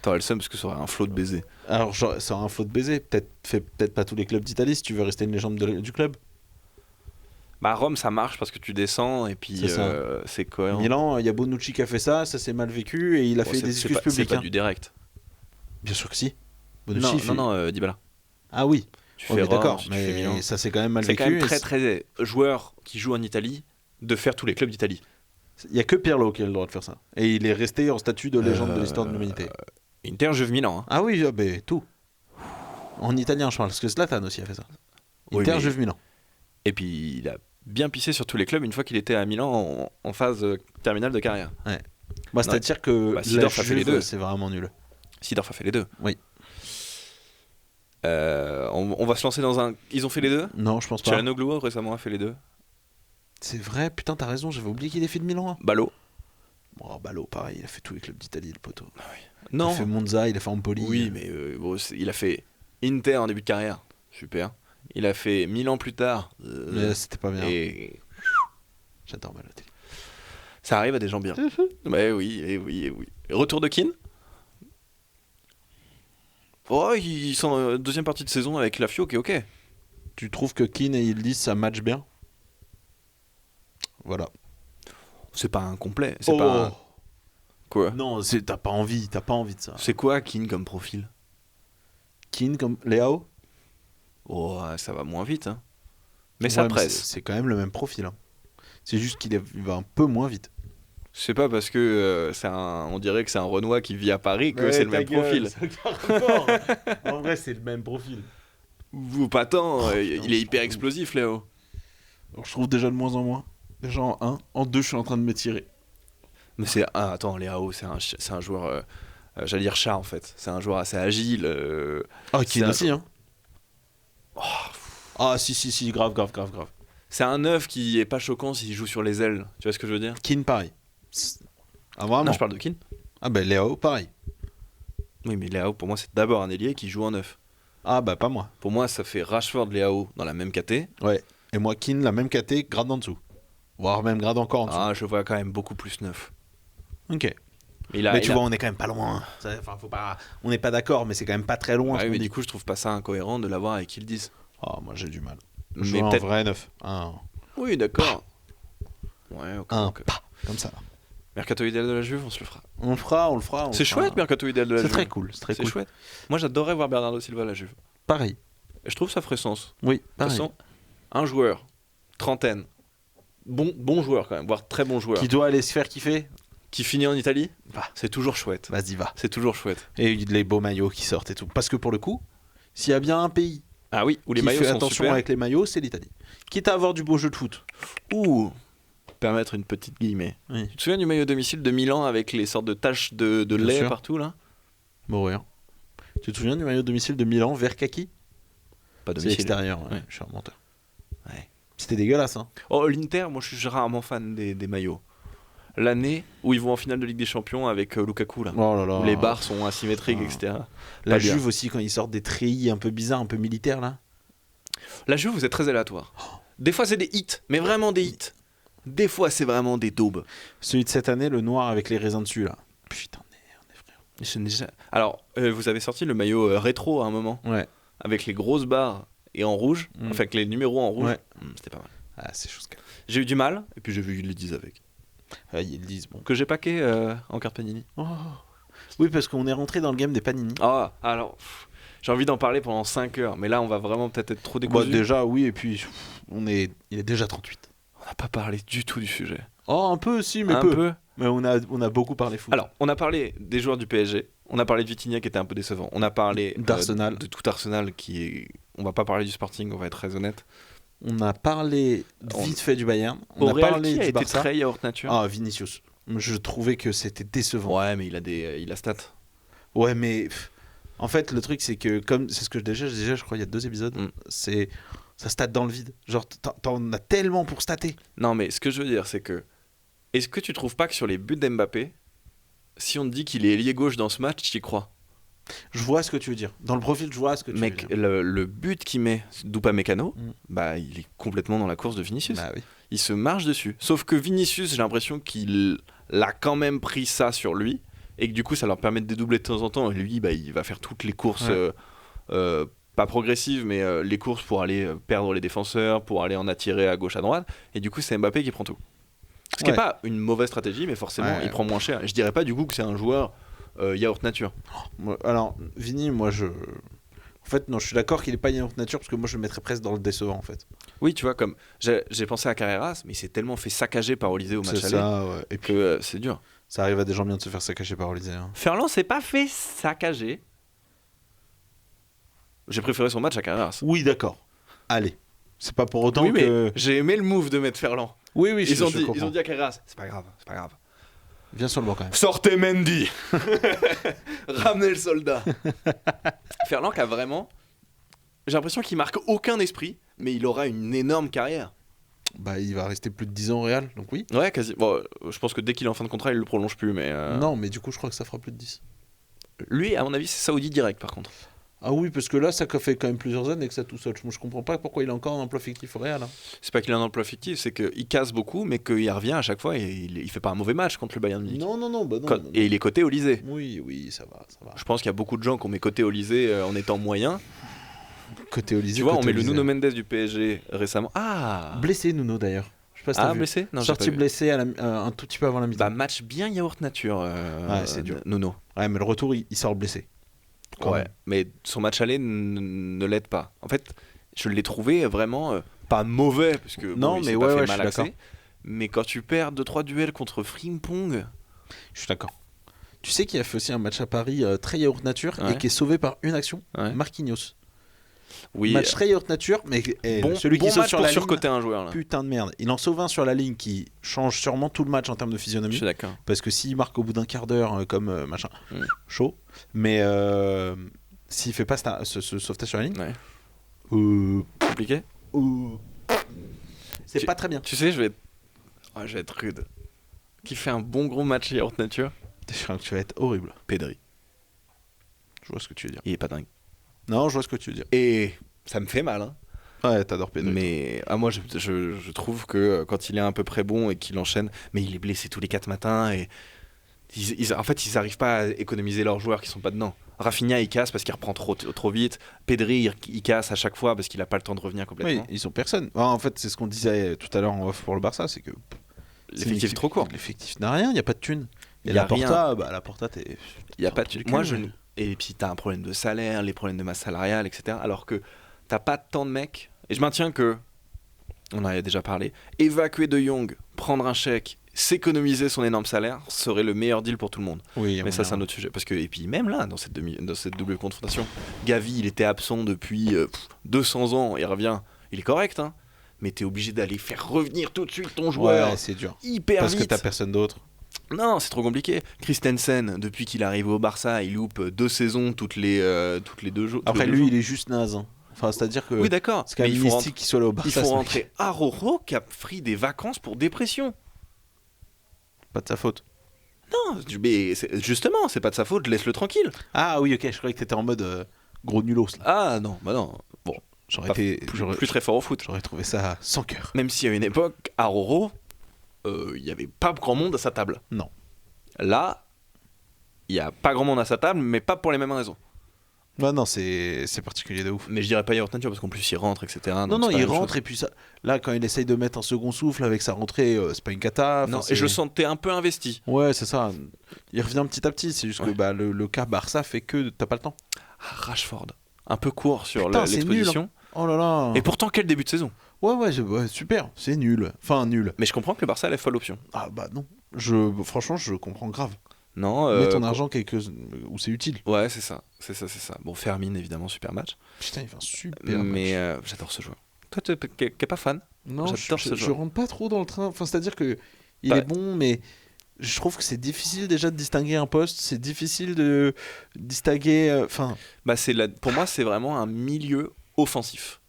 T'aurais le seum parce que ça aurait un flot de baisers. Alors, genre, ça aura un flot de baiser. Peut-être pas tous les clubs d'Italie si tu veux rester une légende du club. Bah Rome ça marche parce que tu descends et puis C'est ça. c'est cohérent. Milan, il y a Bonucci qui a fait ça s'est mal vécu et il a Bon, fait c'est- des c'est excuses pas- C'est publiques. pas hein. du direct. Bien sûr que si. Bonucci, Non, fait- non, Dybala. Ah oui. Tu Ouais, fais mais Rome, d'accord, ensuite tu fais Milan. mais ça s'est quand même mal C'est vécu. quand même et très très joueur qui joue en Italie de faire tous les clubs d'Italie. Il y a que Pirlo qui a le droit de faire ça. Et il est resté en statut de légende de l'histoire de l'humanité. Inter, Juve, Milan. Hein. Ah oui, tout. En italien, je parle, parce que Zlatan aussi a fait ça. Oui, Inter, mais- Juve, Milan. Et puis il a bien pissé sur tous les clubs une fois qu'il était à Milan en phase terminale de carrière. Bah, c'est-à-dire que Bah, la Seedorf a fait les Juve, deux. c'est vraiment nul. Seedorf a fait les deux. Oui. On va se lancer dans un. Ils ont fait les deux. Non, je pense pas. Çalhanoğlu récemment a fait les deux. C'est vrai, putain, t'as raison, j'avais oublié qu'il ait fait de Milan. Hein. Ballot. Oh, Ballo, pareil, il a fait tous les clubs d'Italie, le poteau. Non. Il a fait Monza, il a fait Empoli. Oui, mais bon, il a fait Inter en début de carrière. Super. Il a fait Milan plus tard. Mais c'était pas bien. Et J'adore Balotelli. ça arrive à des gens bien. Ouais, oui, et oui, et oui. Retour de Keane. Oh, ils sont en deuxième partie de saison avec la Fio, ok. Tu trouves que Keane et Yildiz, ça match bien? Voilà. C'est pas un complet. C'est pas un... Quoi? Non, t'as pas envie de ça. C'est quoi Keane comme profil? Keane comme Léao? Oh, ça va moins vite. Hein. Mais ça Ouais, presse. c'est quand même le même profil. Hein. C'est juste qu'il va un peu moins vite. C'est pas parce que on dirait que c'est un Renoir qui vit à Paris que c'est le même profil. En vrai, c'est le même profil. Ou pas tant, putain, il est je hyper trouve. explosif Léo. Donc, je trouve déjà de moins en moins. Déjà en 1. En 2, je suis en train de me tirer. Mais c'est attends, Léo, c'est un joueur j'allais dire chat en fait. C'est un joueur assez agile. Ah, c'est Keane un- aussi, hein. Ah, si, grave. C'est un neuf qui est pas choquant s'il joue sur les ailes. Tu vois ce que je veux dire? Keane, pareil. Ah, vraiment? Non, je parle de Keane. Ah, ben Léao, pareil. Oui, mais Léo, pour moi, c'est d'abord un ailier qui joue en neuf. Ah, bah, pas moi. Pour moi, ça fait Rashford, Léo dans la même caté. Ouais. Et moi, Keane, la même caté, grade en dessous. Voire même grade encore en dessous. Ah, je vois quand même beaucoup plus neuf. Ok. Mais Mais tu vois, on est quand même pas loin. Enfin, faut pas... On n'est pas d'accord, mais c'est quand même pas très loin. Ah ce oui, qu'on mais dit. du coup, je trouve pas ça incohérent de l'avoir avec qui le disent. Ah, moi, j'ai du mal. Mais Je veux un peut-être. vrai neuf. Un Oui, d'accord. Ouais, ok. ok. pas. Comme ça. Mercato idéal de la Juve, on se le fera. On le fera. C'est chouette, Mercato idéal de la C'est Juve. très cool. C'est très C'est cool. chouette. Moi, j'adorerais voir Bernardo Silva à la Juve. Pareil. Et je trouve que ça ferait sens. Oui, De toute pareil. façon, un joueur, trentaine, bon joueur quand même, voire très bon joueur, Qui doit aller se faire kiffer. qui finit en Italie, Va. c'est toujours chouette. Vas-y, va. C'est toujours chouette. Et les beaux maillots qui sortent et tout. Parce que pour le coup, s'il y a bien un pays Ah oui, où les qui maillots fait sont attention super. avec les maillots, c'est l'Italie. Quitte à avoir du beau jeu de foot. Ouh, permettre une petite guillemets. Oui. Tu te souviens du maillot domicile de Milan avec les sortes de taches de Bien lait sûr. partout là? Bon, rien. Tu te souviens du maillot domicile de Milan, vert kaki? Pas C'est domicile. l'extérieur, Ouais. je suis un menteur. Ouais. C'était dégueulasse, hein. Oh, l'Inter, moi je suis rarement fan des maillots. L'année où ils vont en finale de Ligue des Champions avec Lukaku là. Oh là là. Où les barres sont asymétriques, Ah. etc. La Pas bien. Juve aussi, quand ils sortent des treillis un peu bizarres, un peu militaires, là. La Juve, vous êtes très aléatoire. Des fois c'est des hits, mais vraiment des hits. Des fois c'est vraiment des daubes. Celui de cette année, le noir avec les raisins dessus, là. Putain de merde, frère. Alors, vous avez sorti le maillot rétro à un moment, Ouais. avec les grosses barres et en rouge, Mm. enfin avec les numéros en rouge. Ouais. C'était pas mal. Ah, c'est chose qu'elle. J'ai eu du mal, et puis j'ai vu qu'ils le disent avec. Ah, ils le disent, bon. Que j'ai paqué en carte Panini. Oh. Oui, parce qu'on est rentré dans le game des panini. Ah, alors, j'ai envie d'en parler pendant 5 heures, mais là on va vraiment peut-être être trop Bah, décousu. déjà, oui, et puis il est déjà 38. On n'a pas parlé du tout du sujet. Oh, un peu aussi, mais Un peu. peu. Mais on a beaucoup parlé foot. Alors, on a parlé des joueurs du PSG, on a parlé de Vitinha qui était un peu décevant, on a parlé d'Arsenal. de tout Arsenal qui est... On va pas parler du Sporting, on va être très honnête. On a parlé On- vite fait du Bayern. On Au a Real, parlé qui a du été Barça. très yaourt nature. Ah, Vinicius. Je trouvais que c'était décevant. Ouais, mais il a stat. Ouais, mais en fait, le truc, c'est que, comme c'est ce que je disais, je crois, il y a 2 épisodes, Mm. c'est ça stat dans le vide. Genre, t'en as tellement pour stater. Non, mais ce que je veux dire, c'est que... Est-ce que tu trouves pas que sur les buts d'Mbappé, si on te dit qu'il est ailier gauche dans ce match, tu y crois? Je vois ce que tu veux dire. Dans le profil, je vois ce que tu Mec, veux dire. le but qu'il met, Mécano, Mm. bah il est complètement dans la course de Vinicius. Bah oui. Il se marche dessus. Sauf que Vinicius, j'ai l'impression qu'il a quand même pris ça sur lui et que du coup ça leur permet de dédoubler de temps en temps. Et lui, bah, il va faire toutes les courses, Ouais. pas progressives, mais les courses pour aller perdre les défenseurs, pour aller en attirer à gauche, à droite. Et du coup, c'est Mbappé qui prend tout. Ce qui n'est Ouais. pas une mauvaise stratégie, mais forcément, Ouais. il prend moins cher. Et je dirais pas du coup que c'est un joueur yaourt nature. Alors, Vini, moi, en fait, non, je suis d'accord qu'il est pas yaourt nature parce que moi, je le mettrais presque dans le décevant, en fait. Oui, tu vois, comme j'ai pensé à Carreras, mais il s'est tellement fait saccager par Olysée au match C'est aller ça, ouais. Et puis, que c'est dur. ça arrive à des gens bien de se faire saccager par Olysée. Hein. Ferland s'est pas fait saccager. J'ai préféré son match à Carreras. Oui, d'accord. Allez. C'est pas pour autant Oui, mais que. j'ai aimé le move de mettre Ferland. Oui, oui, Ils ont dit comprends. à Carreras, c'est pas grave, c'est pas grave. Viens sur le banc quand même. Sortez Mendy. Ramenez le soldat. Ferland qui a vraiment... J'ai l'impression qu'il marque aucun esprit, mais il aura une énorme carrière. Bah, il va rester plus de 10 ans au Real, donc oui. Ouais, quasi. Bon, je pense que dès qu'il est en fin de contrat, il le prolonge plus, mais... Non, mais du coup, je crois que ça fera plus de 10. Lui, à mon avis, c'est Saoudi direct, par contre. Ah oui, parce que là, ça fait quand même plusieurs années que ça tout seul. Je comprends pas pourquoi il a encore un emploi fictif au Real. Hein. C'est pas qu'il a un emploi fictif, c'est qu'il casse beaucoup, mais qu'il revient à chaque fois et il fait pas un mauvais match contre le Bayern Munich. Non, bah non. Quand- Et il est coté Olysée. Oui, ça va. Je pense qu'il y a beaucoup de gens qui ont mis côté Olysée en étant moyen. Côté Olysée. Tu vois, on côté met le Olysée. Nuno Mendes du PSG récemment. Ah Blessé, Nuno, d'ailleurs. Je sais pas si t'as Ah, vu. blessé Non, j'ai Sorti pas vu. blessé un tout petit peu avant la mi-temps. Bah, match bien yaourt nature. Ouais, c'est dur. Nuno. Ouais, mais le retour, il sort blessé. Quand Ouais, même. mais son match aller ne l'aide pas. En fait, je l'ai trouvé vraiment pas mauvais, parce que Non, il mais s'est ouais, pas fait ouais, je mal suis axé. d'accord. Mais quand tu perds 2-3 duels contre Frimpong, Je suis d'accord. Tu sais qu'il a fait aussi un match à Paris très yaourt nature Ouais. et qui est sauvé par une action ouais. Marquinhos. Oui, Match très yaourt nature, mais bon, celui qui bon saute match sur pour la ligne. surcoter un joueur là. Putain de merde. Il en sauve un sur la ligne qui change sûrement tout le match en termes de Je physionomie. suis d'accord. Parce que s'il marque au bout d'un quart d'heure, comme machin, Mm. chaud. Mais s'il fait pas ce sauvetage sur la ligne, Ouais. euh, Compliqué. c'est Tu- pas très bien. Tu sais, je vais être rude. Qui fait un bon gros match yaourt nature? Je crois que tu vas être horrible. Pedri. Je vois ce que tu veux dire. Il est pas dingue. Non, je vois ce que tu veux dire. Et ça me fait mal, hein. Ouais, t'adores Pedro. Mais moi, je trouve que quand il est à peu près bon et qu'il enchaîne, mais il est blessé tous les 4 matins et en fait, ils n'arrivent pas à économiser leurs joueurs qui sont pas dedans. Rafinha, il casse parce qu'il reprend trop vite. Pedri, il casse à chaque fois parce qu'il a pas le temps de revenir Oui, complètement. ils sont personne. En fait, c'est ce qu'on disait tout à l'heure en off pour le Barça, c'est que L'effectif est trop court. L'effectif n'a rien, il n'y a pas de thunes. Et Y a la Porta, la Porta, t'es. Il y a pas tu de... le Moi, cul. Et puis t'as un problème de salaire, les problèmes de masse salariale, etc. Alors que t'as pas tant de mecs. Et je maintiens que, on en a déjà parlé, évacuer De Jong, prendre un chèque s'économiser son énorme salaire serait le meilleur deal pour tout le monde. Oui, Mais ça, c'est un autre sujet. Parce que, et puis, même là, dans cette double confrontation, Gavi, il était absent depuis 200 ans, il revient. Il est correct, hein. Mais t'es obligé d'aller faire revenir tout de suite ton joueur Ouais, c'est dur. hyper Parce vite. que t'as personne d'autre. Non, c'est trop compliqué. Christensen, depuis qu'il arrive au Barça, il loupe 2 saisons toutes les 2 jours. Après, lui, il est juste naze. Hein. Enfin, c'est-à-dire que Oui, d'accord. c'est quand même Mais mystique qu'il soit là au Barça. il faut ce mec. rentrer Aroro qui a pris des vacances pour dépression. Pas de sa faute. Non, mais justement, c'est pas de sa faute, laisse-le tranquille. Ah oui, ok, je croyais que t'étais en mode gros nulos. Là. Ah non, bah non. Bon, J'aurais pas été. plus très fort au foot. J'aurais trouvé ça sans cœur. Même si à une époque, Aroro, il y avait pas grand monde à sa table. Non. Là, il y a pas grand monde à sa table, mais pas pour les mêmes raisons. Non, c'est particulier de ouf. Mais je dirais pas York Nature parce qu'en plus il rentre, etc. Non, donc non, c'est pas il la même rentre chose. et puis ça. Là, quand il essaye de mettre un second souffle avec sa rentrée, c'est pas une cata. Non, enfin, et je le c'est- sentais un peu investi. Ouais, c'est ça. Il revient petit à petit. C'est juste que Ouais. bah, le cas Barça fait que t'as pas le temps. Ah, Rashford, un peu court sur Putain, c'est l'exposition. Oh là là. Et pourtant, quel début de saison. Ouais, super. C'est nul. Enfin, nul. Mais je comprends que le Barça a la folle option. Ah bah non. Franchement, je comprends grave. Non, Mets ton argent où c'est utile. Ouais, c'est ça. Bon, Fermin, évidemment, super match. Putain, il fait un super Mais match. j'adore ce joueur. Toi, qui est pas fan. Non, j'adore ce je joueur. rentre pas trop dans le train. Enfin, c'est-à-dire que il Bah- est bon, mais je trouve que c'est difficile déjà de distinguer un poste. C'est difficile de distinguer. Enfin, Bah, pour moi, c'est vraiment un milieu offensif.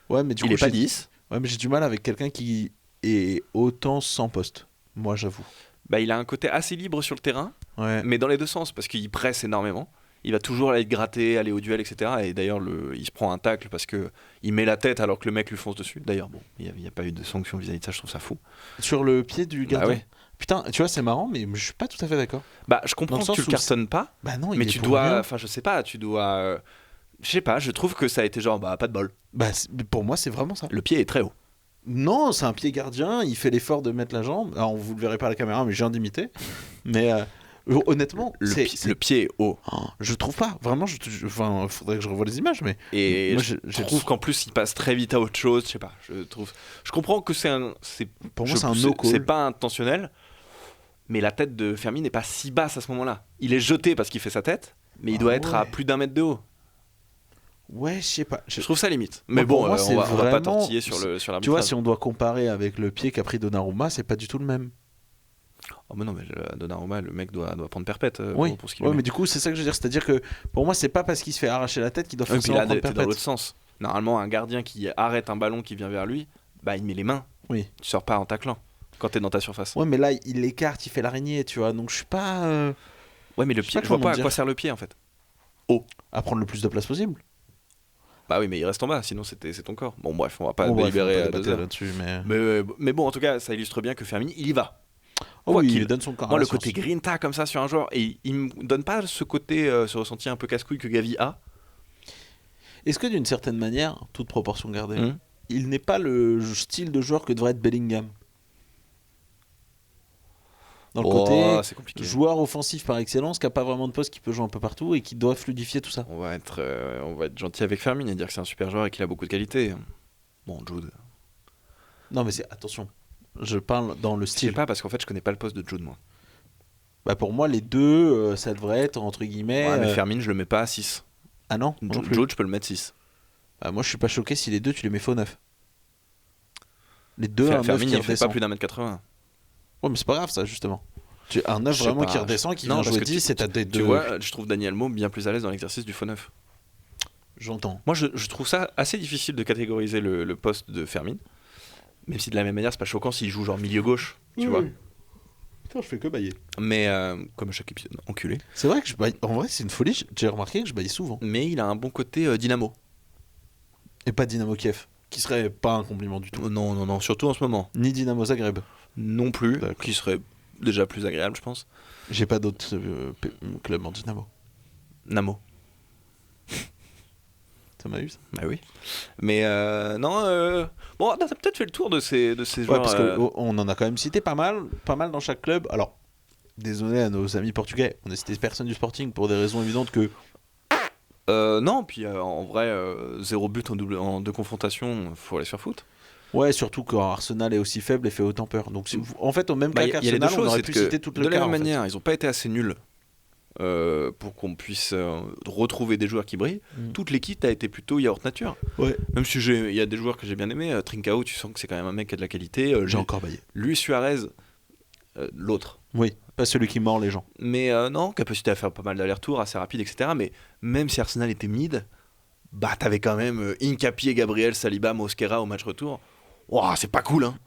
ouais, mais du Il coup, est pas j'ai 10. ouais, mais j'ai du mal avec quelqu'un qui est autant sans poste. Moi, j'avoue. Bah, il a un côté assez libre sur le terrain, Ouais. mais dans les deux sens, parce qu'il presse énormément. Il va toujours aller te gratter, aller au duel, etc. Et d'ailleurs, il se prend un tacle parce que il met la tête alors que le mec lui fonce dessus. D'ailleurs, bon, il n'y a pas eu de sanction vis-à-vis de ça, je trouve ça fou. Sur le pied du Bah gardien. ouais. Putain, tu vois, c'est marrant, mais je suis pas tout à fait d'accord. Bah, je comprends Dans le que tu sens le où cartonnes pas, Bah non, il mais est tu pour dois. rien. Enfin, je sais pas, tu dois. Je sais pas, je trouve que ça a été genre, bah, pas de bol. Bah, pour moi, c'est vraiment ça. Le pied est très haut. Non, c'est un pied gardien, il fait l'effort de mettre la jambe. Alors, vous le verrez pas à la caméra, mais j'ai viens d'imiter. Mais honnêtement, Le pied est haut. Oh, je trouve pas. Vraiment, enfin, faudrait que je revoie les images, mais Et moi, je j'ai trouve qu'en plus, il passe très vite à autre chose. Je sais pas, je comprends que pour moi, c'est un no-call. C'est pas intentionnel, mais la tête de Fermi n'est pas si basse à ce moment-là. Il est jeté parce qu'il fait sa tête, mais il Ah doit être à ouais. plus d'1 mètre de haut. Ouais, je sais pas. Je trouve ça limite. Moi, Mais pour bon, moi, c'est on va pas vraiment- tortiller sur Tu vois, l'arbitrage. si on doit comparer avec le pied qu'a pris Donnarumma, c'est pas du tout le même. Oh, mais non, mais Donnarumma, le mec doit prendre perpète Oui, pour ce qu'il ouais, lui mais met. du coup, c'est ça que je veux dire. C'est-à-dire que pour moi, c'est pas parce qu'il se fait arracher la tête qu'il doit Et puis forcément là, prendre t'es dans perpète. l'autre sens. Normalement, un gardien qui arrête un ballon qui vient vers lui, bah il met les mains. Oui. Tu sors pas en taclant quand t'es dans ta surface. Ouais, mais là, il l'écarte, il fait l'araignée, tu vois. Donc, je suis pas Ouais, mais le Je sais pied, pas je vois comment pas à dire. quoi sert le pied en fait. à prendre le plus de place possible. Bah oui, mais il reste en bas, sinon c'est ton corps. Bon, bref, on va pas Bon, bref, délibérer on à peut 2 débattre heures. là-dessus, mais Mais bon, en tout cas, ça illustre bien que Fermi, il y va. oh, quoi oui, qu'il- il donne son corps. Moi, à le la côté science. grinta comme ça sur un joueur, et il me donne pas ce côté, ce ressenti un peu casse-couille que Gavi a. Est-ce que d'une certaine manière, toute proportion gardée, Hum. il n'est pas le style de joueur que devrait être Bellingham? Dans le Oh, côté c'est compliqué. joueur offensif par excellence, qui a pas vraiment de poste, qui peut jouer un peu partout et qui doit fluidifier tout ça. On va être gentil avec Fermin et dire que c'est un super joueur et qu'il a beaucoup de qualité. Bon, Jude. Non, mais c'est attention. Je parle dans le Je sais style. pas parce qu'en fait, je connais pas le poste de Jude, moi. Bah pour moi, les deux, ça devrait être entre guillemets. Ouais, mais Fermin, je le mets pas à 6. Ah non, non plus. Jude, je peux le mettre 6. Bah, moi, je suis pas choqué si les deux, tu les mets faux neuf. Les deux, un neuf Fermin, qui il fait pas redescend. plus d'1m80. Ouais, mais c'est pas grave ça, justement. Un neuf Je sais vraiment pas, qui redescend, qui non, vient parce jouer que 10, c'est à des Tu deux. vois, je trouve Daniel Mo bien plus à l'aise dans l'exercice du faux neuf. J'entends. Moi, je trouve ça assez difficile de catégoriser le poste de Fermin. Même si de la même manière, c'est pas choquant s'il joue genre milieu gauche, tu vois. Putain, je fais que bailler. Mais comme chaque épisode, enculé. C'est vrai que je baille. En vrai, c'est une folie. J'ai remarqué que je baille souvent. Mais il a un bon côté dynamo. Et pas Dynamo Kiev, qui serait pas un compliment du tout. Non, surtout en ce moment. Ni Dynamo Zagreb. Non plus, D'accord. qui serait déjà plus agréable, je pense. J'ai pas d'autres clubs en Dynamo. Namo. Ça m'a eu ça. Bah oui. Mais non, bon, t'as peut-être fait le tour de ces Ouais, joueurs. parce qu'on en a quand même cité pas mal dans chaque club. Alors, désolé à nos amis portugais, on a cité personne du Sporting pour des raisons évidentes que. Non, puis en vrai, 0 but en deux confrontations, faut aller se faire foutre. Ouais, surtout quand Arsenal est aussi faible et fait autant peur. Donc, en fait, au même Bah, cas il y a les deux qu'Arsenal, on choses, aurait c'est pu que citer toute le de la cas. même en fait. manière, ils ont pas été assez nuls pour qu'on puisse retrouver des joueurs qui brillent. Toute l'équipe a été plutôt yaourt nature. Ouais. Même si il y a des joueurs que j'ai bien aimés, Trincao, tu sens que c'est quand même un mec qui a de la qualité. J'ai encore baillé. Luis Suarez, l'autre. Oui, pas celui qui mord les gens. Mais non, capacité à faire pas mal d'allers-retours, assez rapide, etc. Mais même si Arsenal était mid, bah t'avais quand même Hincapié, Gabriel, Saliba, Mosquera au match retour. Ouah, c'est pas cool, hein.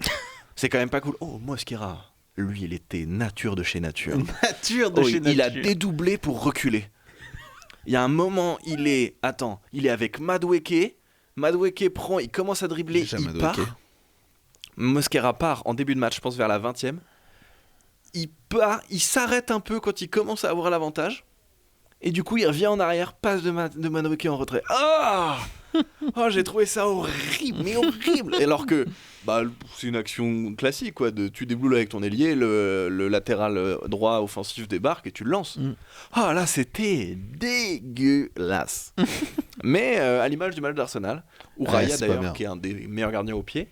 C'est quand même pas cool. Oh, Mosquera, lui, il était nature de chez nature. Nature de Oh, chez il a nature. dédoublé pour reculer. Il y a un moment, il est avec Madueke. Madueke prend, il commence à dribbler, Déjà il Madueke. part. Mosquera part en début de match, je pense vers la 20e. Il part, il s'arrête un peu quand il commence à avoir l'avantage. Et du coup, il revient en arrière, passe de Madueke en retrait. Ah oh, j'ai trouvé ça horrible, mais horrible. Et alors que bah, c'est une action classique, quoi. Tu déboules avec ton ailier, le latéral droit offensif débarque et tu le lances. Ah là, c'était dégueulasse. Mais à l'image du match d'Arsenal, où Ouais, Raya, c'est pas bien. d'ailleurs, qui est un des meilleurs gardiens au pied,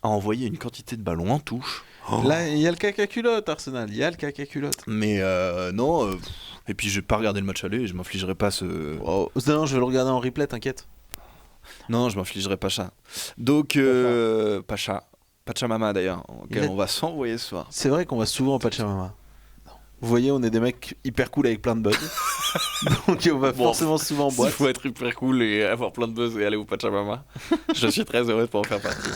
a envoyé une quantité de ballons en touche. Oh. Là, il y a le caca culotte, Arsenal. Il y a le caca culotte. Mais non. Et puis, je vais pas regarder le match aller, je m'infligerai pas ce. Oh, non, je vais le regarder en replay, t'inquiète. Non, je m'infligerai pas ça. Donc, Pacha. Pachamama d'ailleurs, auquel on va s'envoyer ce soir. C'est vrai qu'on va souvent au Pachamama. Vous voyez, on est des mecs hyper cool avec plein de bugs. Donc on va forcément souvent en S'il boîte. faut être hyper cool et avoir plein de buzz et aller au Pachamama, je suis très heureux de pas en faire partie.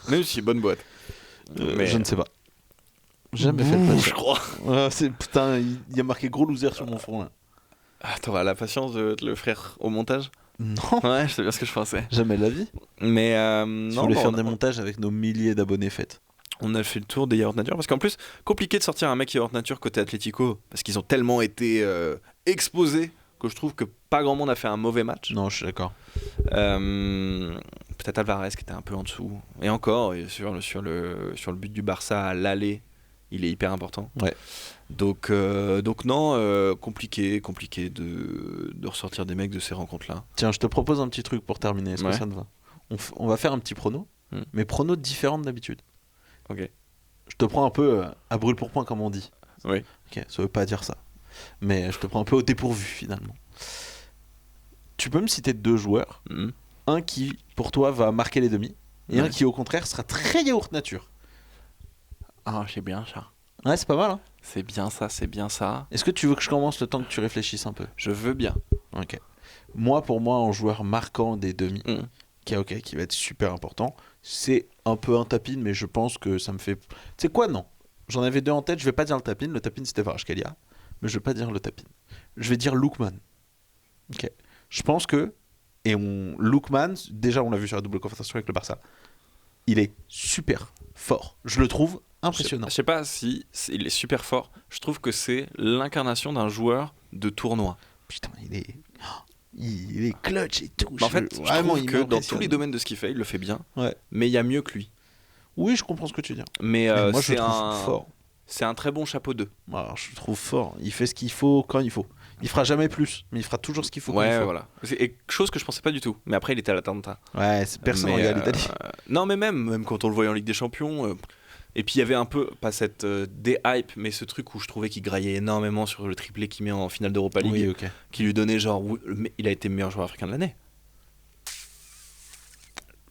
Même si bonne boîte. Mais Je ne sais pas. Jamais fait le Pachamama. je crois. Putain, il y a marqué gros loser sur mon front là. Ah, t'auras la patience de te le faire au montage. Non, Ouais, je sais bien ce que je pensais. jamais de la vie. Mais Je non, voulais bon, faire des montages avec nos milliers d'abonnés faites. on a fait le tour des Yaourt Nature parce qu'en plus, compliqué de sortir un mec Yaourt Nature côté Atlético parce qu'ils ont tellement été exposés que je trouve que pas grand monde a fait un mauvais match. Non, je suis d'accord. Peut-être Alvarez qui était un peu en dessous. Et encore, et sur le but du Barça à l'aller, il est hyper important. Ouais. Donc non, compliqué de ressortir des mecs de ces rencontres-là. Tiens, je te propose un petit truc pour terminer. Est-ce Ouais. que ça te va on va faire un petit prono, mais prono différent d'habitude. Ok. Je te prends un peu à brûle pour point, comme on dit. Oui. Ok, ça veut pas dire ça. Mais je te prends un peu au dépourvu, finalement. Tu peux me citer deux joueurs. Mhm. Un qui, pour toi, va marquer les demi. Et Ouais. un qui, au contraire, sera très yaourt nature. Ah, c'est bien ça. Ouais, c'est pas mal, hein. C'est bien ça, c'est bien ça. Est-ce que tu veux que je commence le temps que tu réfléchisses un peu? Je veux bien. Ok. Pour moi, un joueur marquant des demi, Mhm. qui va être super important, c'est un peu un tapine, mais je pense que ça me fait... Tu sais quoi, non. J'en avais deux en tête, je vais pas dire le tapine. Le tapine, c'était Kvaratskhelia, mais je vais pas dire le tapine. Je vais dire Lookman. Ok. Je pense que... Lookman, déjà, on l'a vu sur la double confrontation avec le Barça. Il est super fort. Je le trouve impressionnant. Je sais pas si il est super fort. Je trouve que c'est l'incarnation d'un joueur de tournoi. Putain, il est clutch et tout. En fait, je Vraiment, trouve il que dans m'impressionne. tous les domaines de ce qu'il fait, il le fait bien. Ouais. Mais il y a mieux que lui. Oui, je comprends ce que tu dis. Mais Mais moi, je c'est le trouve fort. C'est un très bon chapeau 2. Alors, je le trouve fort. Il fait ce qu'il faut quand il faut. Il fera jamais plus, mais il fera toujours ce qu'il faut quand il Ouais, faut. voilà. Et chose que je pensais pas du tout. Mais après, il était à l'Atalanta. Ouais, personne ne Mais, regarde l'Italie. Non, mais même quand on le voyait en Ligue des Champions. Et puis il y avait un peu, pas cette déhype, mais ce truc où je trouvais qu'il graillait énormément sur le triplé qu'il met en finale d'Europa League. Oui, ok. Qui lui donnait genre. Il a été meilleur joueur africain de l'année.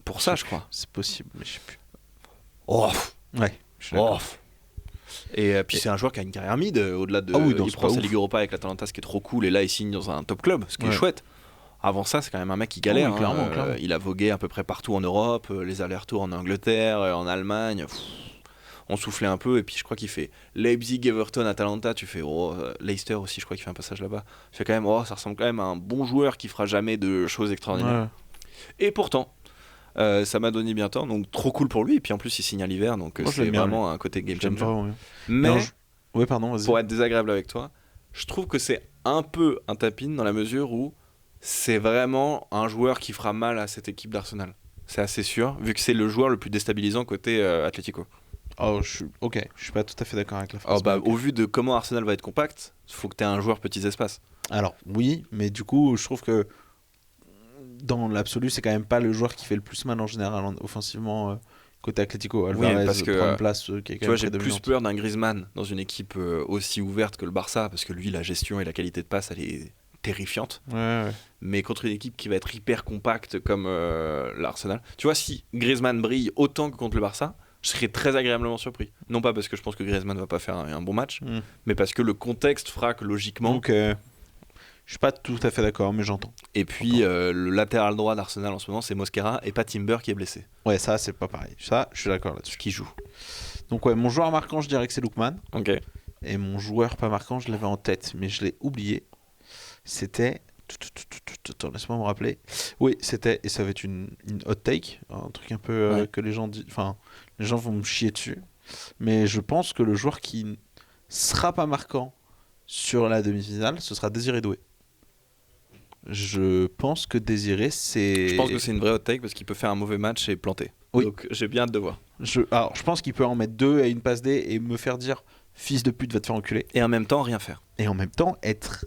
Pour ça, je crois. C'est possible, mais je sais plus. Oh, Ouais, je suis d'accord. Et puis c'est un joueur qui a une carrière mid, au-delà de. Ah oui, non, il c'est prend pas sa ouf. Ligue Europa avec l'Atalanta, ce qui est trop cool, et là il signe dans un top club, ce qui est Ouais. chouette. Avant ça, c'est quand même un mec qui galère. Ah oui, clairement, clairement. Il a vogué à peu près partout en Europe, les allers-retours en Angleterre, en Allemagne. On soufflait un peu, et puis je crois qu'il fait Leipzig, Everton, Atalanta. Tu fais Leicester aussi, je crois qu'il fait un passage là-bas. Tu fais quand même, ça ressemble quand même à un bon joueur qui fera jamais de choses extraordinaires. Ouais. Et pourtant, ça m'a donné bien tort, donc trop cool pour lui. Et puis en plus, il signe à l'hiver, donc Moi, je c'est l'aime bien, vraiment un côté game J'aime changer. vraiment bien. Mais Non, Ouais, pardon, vas-y. pour être désagréable avec toi, je trouve que c'est un peu un tapin dans la mesure où c'est vraiment un joueur qui fera mal à cette équipe d'Arsenal. C'est assez sûr, vu que c'est le joueur le plus déstabilisant côté Atlético. Oh, je suis pas tout à fait d'accord avec la phrase. mais ok. Au vu de comment Arsenal va être compact, il faut que tu aies un joueur petits espaces. Alors, oui, mais du coup, je trouve que dans l'absolu, c'est quand même pas le joueur qui fait le plus mal en général offensivement. côté Atlético. Alvarez parce que, prend une place qui est Tu quand vois, même j'ai plus prédominante. peur d'un Griezmann dans une équipe aussi ouverte que le Barça, parce que lui, la gestion et la qualité de passe, elle est terrifiante. Ouais. Mais contre une équipe qui va être hyper compacte comme l'Arsenal. Tu vois, si Griezmann brille autant que contre le Barça, je serais très agréablement surpris. Non pas parce que je pense que Griezmann va pas faire un bon match, mais parce que le contexte fera que logiquement. Donc, je suis pas tout à fait d'accord, mais j'entends. Et puis le latéral droit d'Arsenal en ce moment, c'est Mosquera et pas Timber qui est blessé. Ouais, ça, c'est pas pareil. Ça, je suis d'accord là-dessus. Qui joue. Donc, ouais, mon joueur marquant, je dirais que c'est Lookman. Ok. Et mon joueur pas marquant, je l'avais en tête, mais je l'ai oublié. C'était. Attends, laisse-moi me rappeler. Oui, c'était, et ça va être une hot take, un truc un peu Ouais. que les gens disent. Enfin, les gens vont me chier dessus. Mais je pense que le joueur qui sera pas marquant sur la demi-finale, ce sera Désiré Doué. Je pense que Désiré, c'est. Je pense que c'est une vraie hot take parce qu'il peut faire un mauvais match et planter. Oui. Donc j'ai bien hâte de voir. Alors, je pense qu'il peut en mettre 2 à une passe D et me faire dire fils de pute, va te faire enculer. Et en même temps, rien faire. Et en même temps, être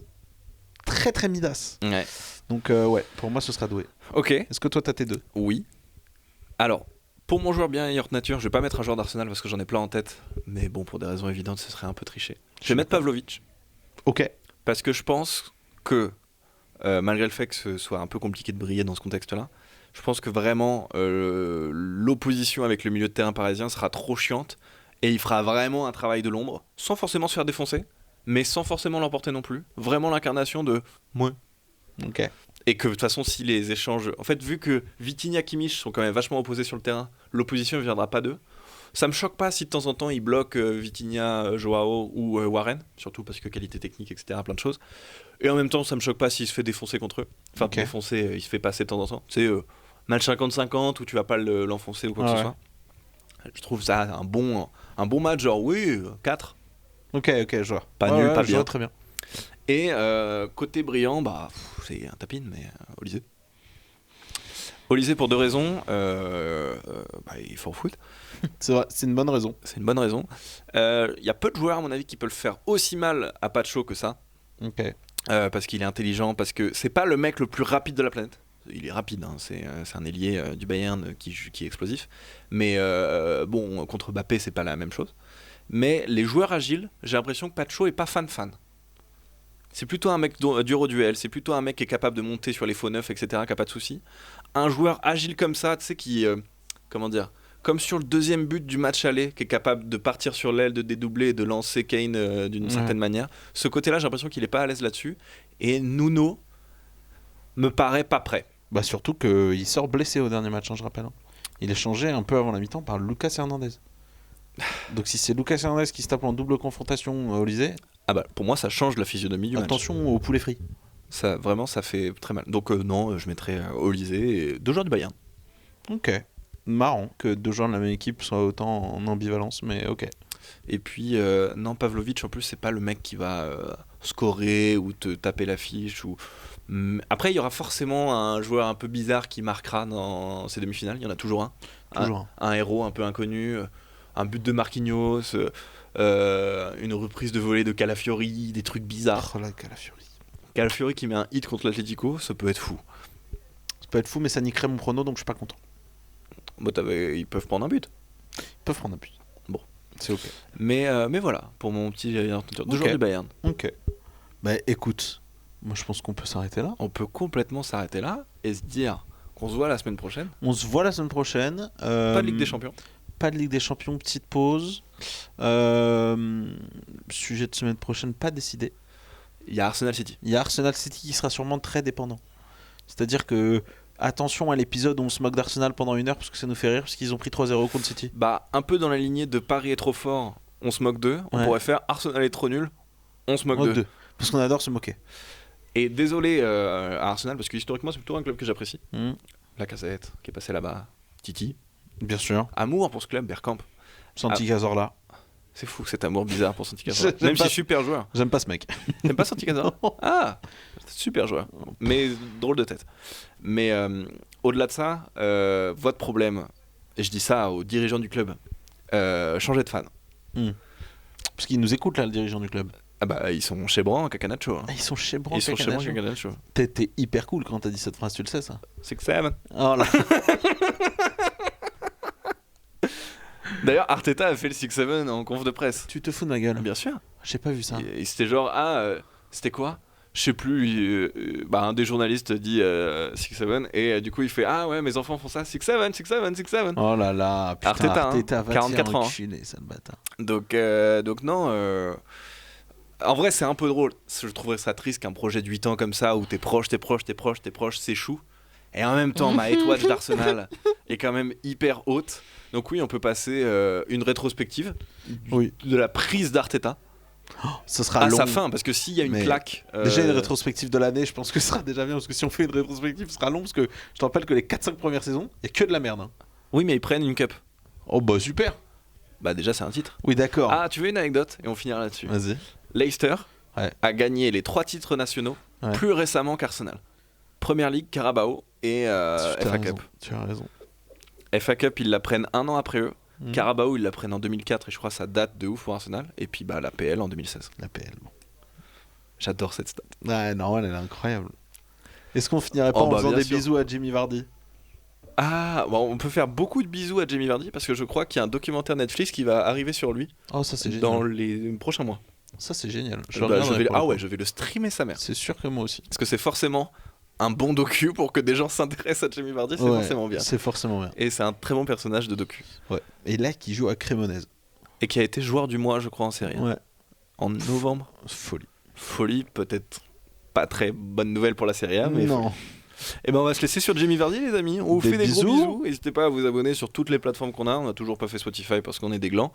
très très midas. Ouais. Donc, ouais, pour moi, ce sera Doué. Ok. Est-ce que toi, t'as tes 2? Oui. Alors, pour mon joueur bien meilleure nature, je vais pas mettre un joueur d'Arsenal parce que j'en ai plein en tête. Mais bon, pour des raisons évidentes, ce serait un peu triché. Je vais mettre Pavlovic. Ok. Parce que je pense que, malgré le fait que ce soit un peu compliqué de briller dans ce contexte-là, je pense que vraiment l'opposition avec le milieu de terrain parisien sera trop chiante et il fera vraiment un travail de l'ombre, sans forcément se faire défoncer, mais sans forcément l'emporter non plus. Vraiment l'incarnation de moi. Ok. Et que de toute façon, si les échanges. En fait, vu que Vitinha et Kimmich sont quand même vachement opposés sur le terrain, l'opposition ne viendra pas d'eux. Ça me choque pas si de temps en temps ils bloquent Vitinha, Joao ou Warren, surtout parce que qualité technique, etc., plein de choses. Et en même temps, ça me choque pas s'il se fait défoncer contre eux. Enfin, Ok. défoncer, il se fait passer de temps en temps. C'est match 50-50 où tu vas pas l'enfoncer ou quoi que Ouais. ce soit. Je trouve ça un bon match, genre oui, 4. Ok, je vois. Pas nul, pas je bien. vois très bien. Et côté brillant, c'est un tapin, mais Olysée. Olysée pour deux raisons. Il faut au foot. C'est vrai, c'est une bonne raison. C'est une bonne raison. Il y a peu de joueurs, à mon avis, qui peuvent le faire aussi mal à Pacho que ça. Ok. Parce qu'il est intelligent, parce que c'est pas le mec le plus rapide de la planète. Il est rapide, hein, c'est un ailier du Bayern qui est explosif. Mais bon, contre Mbappé, c'est pas la même chose. Mais les joueurs agiles, j'ai l'impression que Pacho est pas fan. C'est plutôt un mec dur au duel, c'est plutôt un mec qui est capable de monter sur les faux neufs, etc., qui a pas de soucis. Un joueur agile comme ça, tu sais, qui. Comment dire, comme sur le deuxième but du match aller, qui est capable de partir sur l'aile, de dédoubler et de lancer Kane d'une certaine manière. Ce côté-là, j'ai l'impression qu'il est pas à l'aise là-dessus. Et Nuno me paraît pas prêt. Bah surtout qu'il sort blessé au dernier match, hein, je rappelle. Il est changé un peu avant la mi-temps par Lucas Hernandez. Donc si c'est Lucas Hernandez qui se tape en double confrontation au Lycée, Ah bah, pour moi, ça change la physionomie du match. attention au poulet frit. Ça, vraiment, ça fait très mal. Donc non, je mettrais Olysée et 2 joueurs du Bayern. Ok. Marrant que 2 joueurs de la même équipe soient autant en ambivalence, mais ok. Et puis, non, Pavlovic, en plus, c'est pas le mec qui va scorer ou te taper l'affiche. Après, il y aura forcément un joueur un peu bizarre qui marquera dans ces demi-finales. Il y en a toujours un. Toujours Un héros un peu inconnu, un but de Marquinhos, une reprise de volée de Calafiori, des trucs bizarres. Oh la Calafiori. Calafiori qui met un hit contre l'Atlético, ça peut être fou. Ça peut être fou, mais ça niquerait mon prono, donc je suis pas content. Bon, ils peuvent prendre un but. Ils peuvent prendre un but. Bon. C'est ok. Mais voilà, pour mon petit 2 Ok. joueurs du Bayern. Ok. Bah écoute, moi je pense qu'on peut s'arrêter là. On peut complètement s'arrêter là et se dire qu'on se voit la semaine prochaine. On se voit la semaine prochaine. Pas de Ligue des Champions. Pas de Ligue des Champions, petite pause. Sujet de semaine prochaine, pas décidé. Il y a Arsenal City. Il y a Arsenal City qui sera sûrement très dépendant. C'est-à-dire que, attention à l'épisode où on se moque d'Arsenal pendant 1 heure parce que ça nous fait rire parce qu'ils ont pris 3-0 contre City. Bah, un peu dans la lignée de Paris est trop fort, on se moque d'eux. On Ouais. pourrait faire Arsenal est trop nul, on se moque Moque d'eux. d'eux. Parce qu'on adore se moquer. Et désolé à Arsenal, parce que historiquement, c'est plutôt un club que j'apprécie. Mmh. La Casette, qui est passé là-bas. Titi. Bien sûr. Amour pour ce club, Bergkamp. Santi Cazorla. C'est fou cet amour bizarre pour Santi Cazorla. J'aime Même pas- si super joueur. J'aime pas ce mec. T'aimes pas Santi Cazorla? Ah, super joueur. Mais drôle de tête. Mais au-delà de ça, votre problème, et je dis ça aux dirigeants du club, changez de fan. Parce qu'il nous écoute là, le dirigeant du club. Ah bah, ils sont chez Bran, Cacanaccio. Hein. Ah, ils sont chez Brandt. Ils sont chez Bran, Cacanaccio. T'es hyper cool quand t'as dit cette phrase, tu le sais ça. 6-7. Oh là. D'ailleurs, Arteta a fait le 6-7 en conf de presse. Tu te fous de ma gueule. Bien sûr. J'ai pas vu ça. Et c'était genre, c'était quoi? Je sais plus, un des journalistes dit 6-7 et du coup il fait ah ouais mes enfants font ça 6-7, 6-7, 6-7. Oh là là, putain, Arteta, va 44 ans. enculer, sale bâtard. Donc non, en vrai c'est un peu drôle. Je trouverais ça triste qu'un projet de 8 ans comme ça où t'es proche s'échoue. Et en même temps ma hate watch d'Arsenal est quand même hyper haute. Donc oui on peut passer une rétrospective de la prise d'Arteta. Ça sera à long. sa fin, parce que s'il y a une claque. Déjà une rétrospective de l'année, je pense que ce sera déjà bien, parce que si on fait une rétrospective, ce sera long, parce que je te rappelle que les 4-5 premières saisons, il n'y a que de la merde. Hein. Oui, mais ils prennent une cup. Oh bah super. Bah déjà, c'est un titre. Oui, d'accord. Ah, tu veux une anecdote? Et on finira là-dessus. Vas-y. Leicester Ouais. a gagné les 3 titres nationaux plus récemment qu'Arsenal. Première Ligue, Carabao et FA Cup. Tu as raison. FA Cup, ils la prennent un an après eux. Carabao, ils la prennent en 2004 et je crois que ça date de ouf pour Arsenal. Et puis la PL en 2016. La PL, bon. J'adore cette stat. Ouais, non, elle est incroyable. Est-ce qu'on finirait pas en faisant des bisous à Jamie Vardy? Ah, bon, on peut faire beaucoup de bisous à Jamie Vardy parce que je crois qu'il y a un documentaire Netflix qui va arriver sur lui ça, c'est dans génial. les prochains mois. Ça, c'est génial. Je vais le streamer sa mère. C'est sûr que moi aussi. Parce que c'est forcément un bon docu pour que des gens s'intéressent à Jamie Vardy, c'est forcément bien. C'est forcément bien. Et c'est un très bon personnage de docu. Ouais. Et là, qui joue à Crémonaise. Et qui a été joueur du mois, je crois, en série. Ouais. En novembre. Folie, peut-être pas très bonne nouvelle pour la série A, mais non. Et ben on va se laisser sur Jamie Vardy, les amis. On vous fait des gros bisous. N'hésitez pas à vous abonner sur toutes les plateformes qu'on a. On n'a toujours pas fait Spotify parce qu'on est des glands.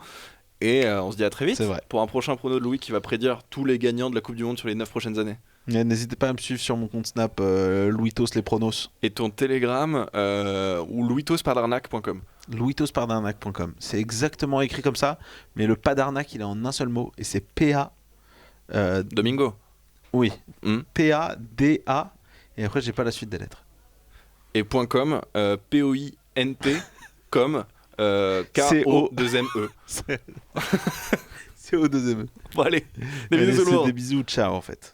Et on se dit à très vite pour un prochain prono de Louis qui va prédire tous les gagnants de la Coupe du Monde sur les 9 prochaines années. N'hésitez pas à me suivre sur mon compte Snap, Louitos les pronos. Et ton Telegram ou louitospardarnac.com. louitospardarnac.com. C'est exactement écrit comme ça, mais le pas d'arnaque il est en un seul mot et c'est PA. Domingo. Oui. PA-D-A. Et après j'ai pas la suite des lettres. Et .com, P-O-I-N-T, comme K-O-2-M-E. CO2ME. Bon allez, des bisous tout le monde. Des bisous, ciao en fait.